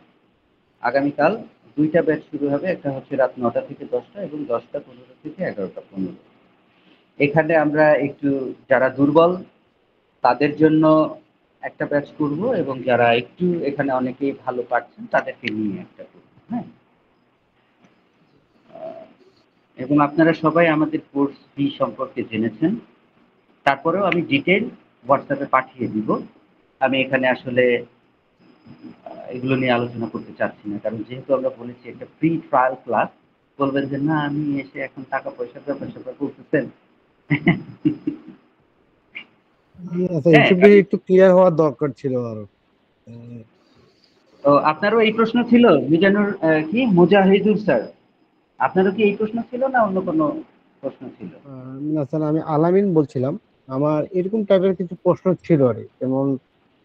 আগামীকাল 2টা ব্যাচ শুরু হবে, একটা হচ্ছে রাত 9টা থেকে 10টা এবং 10টা 15 থেকে 11টা 15। এখানে আমরা একটু যারা দুর্বল তাদের জন্য একটা ব্যাচ করব এবং যারা একটু এখানে অনেকেই ভালো পারছেন তাদেরকে নিয়ে একটা করব। হ্যাঁ, এবং আপনারা সবাই আমাদের কোর্স ফি সম্পর্কে জেনেছেন, তারপরেও আমি ডিটেল হোয়াটসঅ্যাপে পাঠিয়ে দিব। আমি এখানে আসলে এগুলো নিয়ে আলোচনা করতে চাচ্ছি না, কারণ যেহেতু আমরা বলেছি একটা ফ্রি ট্রায়াল ক্লাস, বলবেন যে না আমি এসে এখন টাকা পয়সার ব্যাপার স্যাপার করতেছেন। আচ্ছা, হ্যাঁ, এইসব দিকে একটু ক্লিয়ার হওয়ার দরকার ছিল আরো। তো আপনারও এই প্রশ্ন ছিল মিজানুর, কি মুজাহিদুর স্যার, আপনারও কি এই প্রশ্ন ছিল না অন্য কোনো প্রশ্ন ছিল? না স্যার, আমি আলামিন বলছিলাম। আমার এরকম টাইপের কিছু প্রশ্ন ছিল আর কি। যেমন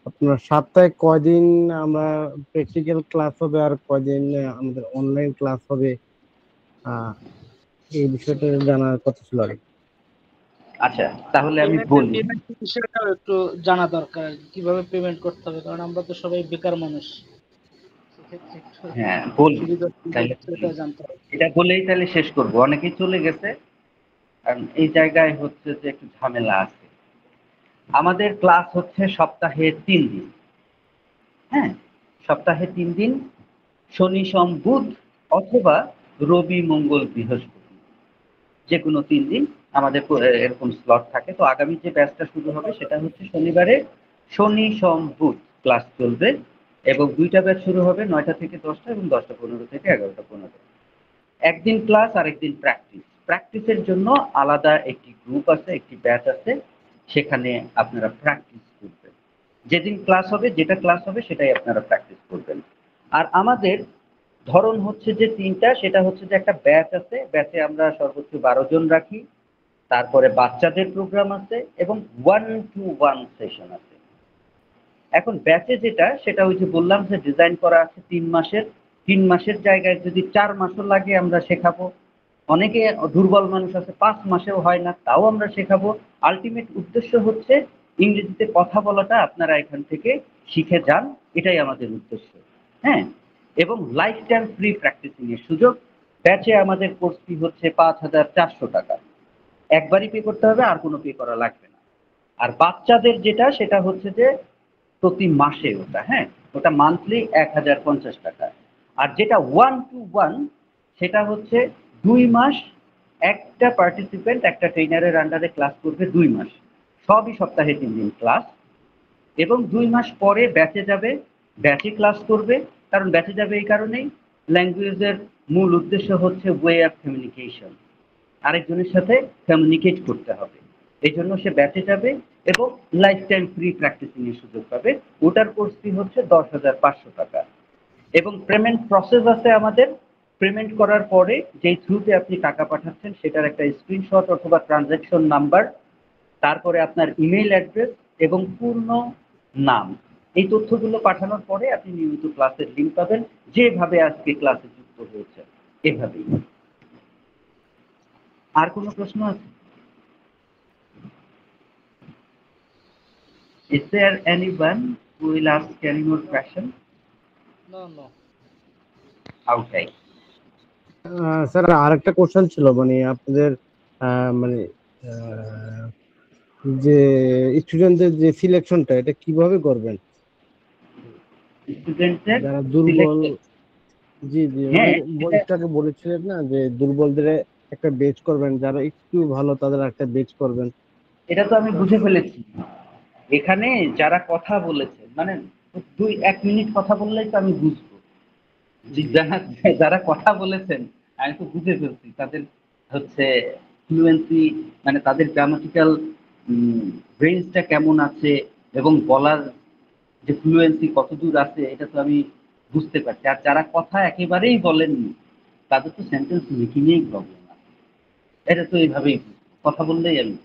আপনার সপ্তাহে কয়দিন আমরা প্র্যাকটিক্যাল ক্লাস হবে আর কয়দিন আমাদের অনলাইন ক্লাস হবে, আহ, এই বিষয়টা জানার কথা ছিল আর কি। আচ্ছা, তাহলে আমি পেমেন্টের বলি। পেমেন্টের বিষয়টাও একটু জানা দরকার আর কি, কিভাবে পেমেন্ট করতে হবে, কারণ আমরা তো সবাই বেকার মানুষ, সেক্ষেত্রে একটু হ্যাঁ, বলি, সুবিধা তাহলে সেটা জানতে হবে। এটা বলেই তাহলে শেষ করব, অনেকেই চলে গেছে, কারণ এই জায়গায় হচ্ছে যে একটু ঝামেলা আছে। আমাদের ক্লাস হচ্ছে সপ্তাহে 3 দিন। হ্যাঁ, সপ্তাহে 3 দিন, শনি সোম বুধ অথবা রবি মঙ্গল বৃহস্পতি, যে কোনো 3 দিন আমাদের এরকম স্লট থাকে। তো আগামী যে ব্যাচটা শুরু হবে সেটা হচ্ছে শনিবারে শনি সোম বুধ ক্লাস চলবে এবং 2টা ব্যাচ শুরু হবে 9টা থেকে 10টা এবং 10টা 15 থেকে 11টা 15। একদিন ক্লাস আর একদিন প্র্যাকটিস। প্র্যাকটিসের জন্য আলাদা একটি গ্রুপ আছে, একটি ব্যাচ আছে, সেখানে আপনারা প্র্যাকটিস করবেন। যেদিন ক্লাস হবে, যেটা ক্লাস হবে সেটাই আপনারা প্র্যাকটিস করবেন। আর আমাদের ধরন হচ্ছে যে 3টা, সেটা হচ্ছে যে একটা ব্যাচ আছে, ব্যাচে আমরা সর্বোচ্চ 12 জন রাখি, তারপরে বাচ্চাদের প্রোগ্রাম আছে এবং 1-to-1 সেশন আছে। এখন ব্যাচে যেটা, সেটা ওই যে বললাম যে ডিজাইন করা আছে 3 মাসের। 3 মাসের জায়গায় যদি 4 মাসও লাগে আমরা শেখাবো। অনেকে দুর্বল মানুষ আছে 5 মাসেও হয় না, তাও আমরা শেখাবো। আলটিমেট উদ্দেশ্য হচ্ছে ইংরেজিতে কথা বলাটা আপনারা এখান থেকে শিখে যান, এটাই আমাদের উদ্দেশ্য। হ্যাঁ, এবং লাইফ টাইম ফ্রি প্র্যাকটিসিং এর সুযোগ। ব্যাচে আমাদের কোর্স ফি হচ্ছে 5,400 টাকা। একবারই পে করতে হবে, আর কোনো পে করা লাগবে না। আর বাচ্চাদের যেটা, সেটা হচ্ছে যে প্রতি মাসে ওটা, হ্যাঁ, ওটা মান্থলি 1,050 টাকা। আর যেটা 1-to-1, সেটা হচ্ছে 2 মাস একটা পার্টিসিপেন্ট একটা ট্রেনারের আন্ডারে ক্লাস করবে 2 মাস, সবই সপ্তাহে 3 দিন ক্লাস। এবং 2 মাস পরে ব্যাচে যাবে, ব্যাচে ক্লাস করবে। কারণ ব্যাচে যাবে এই কারণেই, ল্যাঙ্গুয়েজের মূল উদ্দেশ্য হচ্ছে ওয়ে অফ কমিউনিকেশন, আরেকজনের সাথে কমিউনিকেট করতে হবে। এই জন্য সে ব্যাচে যাবে এবং লাইফ টাইম ফ্রি প্র্যাকটিসিং এর সুযোগ পাবে। ওটার কোর্স ফি হচ্ছে 10,500 টাকা। এবং পেমেন্ট প্রসেস আছে আমাদের। পেমেন্ট করার পরে যেই থ্রুতে আপনি টাকা পাঠাচ্ছেন সেটার একটা স্ক্রিনশট অথবা ট্রানজ্যাকশন নাম্বার, তারপরে আপনার ইমেইল অ্যাড্রেস এবং পূর্ণ নাম, এই তথ্যগুলো পাঠানোর পরে আপনি নিয়মিত ক্লাসের লিঙ্ক পাবেন, যেভাবে আজকে ক্লাসে যুক্ত হয়েছে এভাবেই। আর কোনো প্রশ্ন আছে? Is there anyone who will ask any more question? No. Okay. Sir আরেকটা কোশ্চেন ছিল, মানে আপনাদের মানে যে স্টুডেন্টদের যে সিলেকশনটা, এটা কিভাবে করবেন? স্টুডেন্টদের যারা দুর্বল, জি হ্যাঁ, একটাকে বলেছিলেন না যে দুর্বলদের একটা বেচ করবেন, যারা একটু ভালো তাদের একটা বেচ করবেন। এটা তো আমি বুঝে ফেলেছি। এখানে যারা কথা বলেছেন, মানে 2-1 মিনিট কথা বললেই তো আমি বুঝবো যে যারা কথা বলেছেন, আমি তো বুঝে ফেলছি তাদের হচ্ছে ফ্লুয়েন্সি, মানে তাদের গ্রামাটিক্যাল রেঞ্জটা কেমন আছে এবং বলার যে ফ্লুয়েন্সি কতদূর আছে, এটা তো আমি বুঝতে পারছি। আর যারা কথা একেবারেই বলেননি, তাদের তো সেন্টেন্স মেকিংয়েই প্রবলেম আছে। এটা তো এইভাবেই কথা বললেই আমি,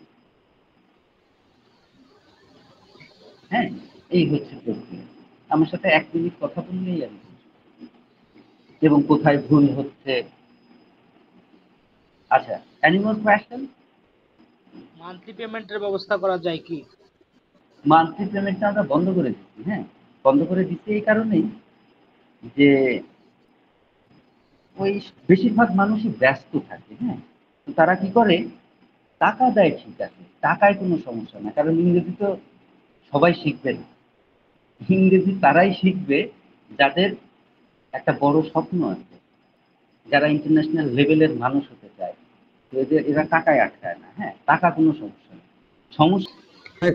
হ্যাঁ, এই হচ্ছে প্রক্রিয়া। আমার সাথে 1 মিনিট কথা বললেই আমি বুঝবো এবং কোথায় ভুল হচ্ছে। আচ্ছা, অ্যানিমাল কোয়েশ্চেন? মান্থলি পেমেন্টের ব্যবস্থা করা যায় কি? মান্থলি পেমেন্টটা আমরা বন্ধ করে দিচ্ছি। হ্যাঁ, বন্ধ করে দিচ্ছি এই কারণেই যে ওই বেশিরভাগ মানুষই ব্যস্ত থাকে। হ্যাঁ, তো তারা কি করে, টাকা দেয় ঠিক আছে, টাকায় কোনো সমস্যা না, কারণ ইংরেজি তো সবাই শিখবে না। ইংরেজি তারাই শিখবে যাদের একটা বড় স্বপ্ন আছে, যারা ইন্টারন্যাশনাল লেভেলের মানুষ হতে চায়। তো এরা টাকায় আটকায় না। হ্যাঁ, টাকা কোনো সমস্যা না। সমস্যা,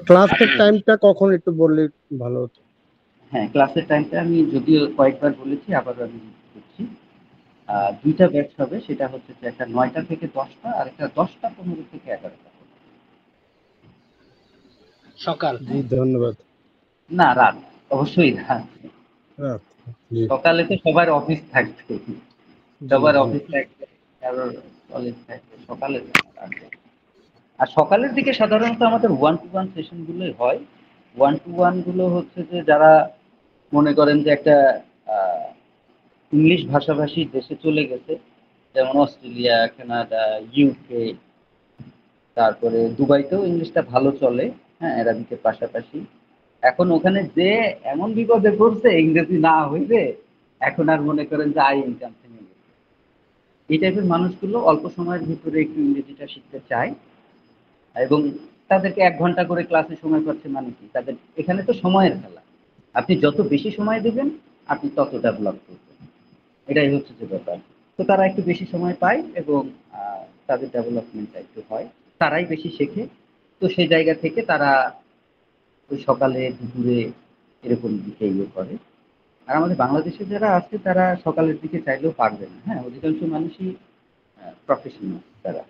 ক্লাসের টাইমটা কখন একটু বললে ভালো হতো। হ্যাঁ, ক্লাসের টাইমটা আমি যদিও কয়েকবার বলেছি, আবার আমি বলছি। 2টা ব্যাচ হবে, সেটা হচ্ছে যে একটা 9টা থেকে 10টা আর একটা 10টা 15 থেকে 11টা। সকাল? জি ধন্যবাদ। না, রাত, অবশ্যই রাত। রাত, জি সকালে তো সবার অফিস থাকবে, সবার অফিস থাকবে, কারোর কলেজ থাকবে, সকালে না, রাতে। আর সকালের দিকে সাধারণত আমাদের 1-to-1 সেশন গুলোই হয়। 1-to-1 গুলো হচ্ছে যে যারা মনে করেন যে একটা ইংলিশ ভাষাভাষী দেশে চলে গেছে, যেমন অস্ট্রেলিয়া, কানাডা, ইউকে, তারপরে দুবাইতেও ইংলিশটা ভালো চলে। হ্যাঁ, অ্যারাবিকের পাশাপাশি। এখন ওখানে যে এমন বিপদে পড়ছে, ইংরেজি না হইলে এখন আর মনে করেন যে আই ইনকাম থেমে গেছে। এই টাইপের মানুষগুলো অল্প সময়ের ভিতরে একটু ইংরেজিটা শিখতে চায় এবং তাদেরকে 1 ঘন্টা করে ক্লাসে সময় পাচ্ছে, মানে কি, তাদের এখানে তো সময়ের খেলা। আপনি যত বেশি সময় দেবেন, আপনি তত ডেভেলপ করবেন, এটাই হচ্ছে যে ব্যাপার। তো তারা একটু বেশি সময় পায় এবং তাদের ডেভেলপমেন্টটা একটু হয়, তারাই বেশি শেখে। তো সেই জায়গা থেকে তারা ওই সকালে দুপুরে এরকম দিকে ইয়ে করে। আর আমাদের বাংলাদেশে যারা আছে তারা সকালের দিকে চাইলেও পারবে না। হ্যাঁ, অধিকাংশ মানুষই প্রফেশনাল তারা।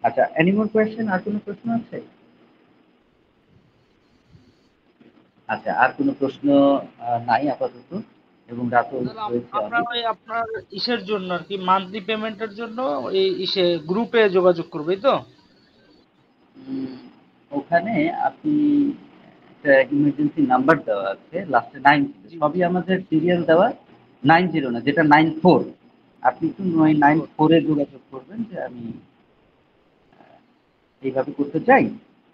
আচ্ছা, এনি মোর কোয়েশ্চেন? আর কোনো প্রশ্ন আছে? আচ্ছা, আর কোনো প্রশ্ন নাই আপাতত, এবং রাতও তাহলে হয়েছে আমরা অনেক। ওই আপনার ইসের জন্য আর কি মান্থলি পেমেন্টের জন্য এই ইসে গ্রুপে যোগাযোগ করবে তো? ওখানে আপনি একটা ইমার্জেন্সি নাম্বার দেওয়া আছে, লাস্টে 90, জি সবই জি আমাদের সিরিয়াল দেওয়া, 90 না, যেটা 94। আপনি একটু 94। 94-এ যোগাযোগ করবেন যে আমি এইভাবে করতে চাই,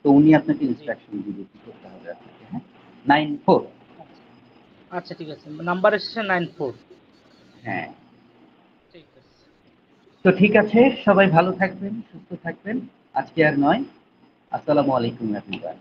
তো উনি আপনাকে জি ইনস্ট্রাকশন দিবে কি করতে হবে আপনাকে। হ্যাঁ, 94। আচ্ছা আচ্ছা, ঠিক আছে, নাম্বার এসেছে 94। হ্যাঁ, ঠিক আছে। তো ঠিক আছে, সবাই ভালো থাকবেন, সুস্থ থাকবেন। আজকে আর নয়। আসসালামু আলাইকুম রহমতুল্লাহ।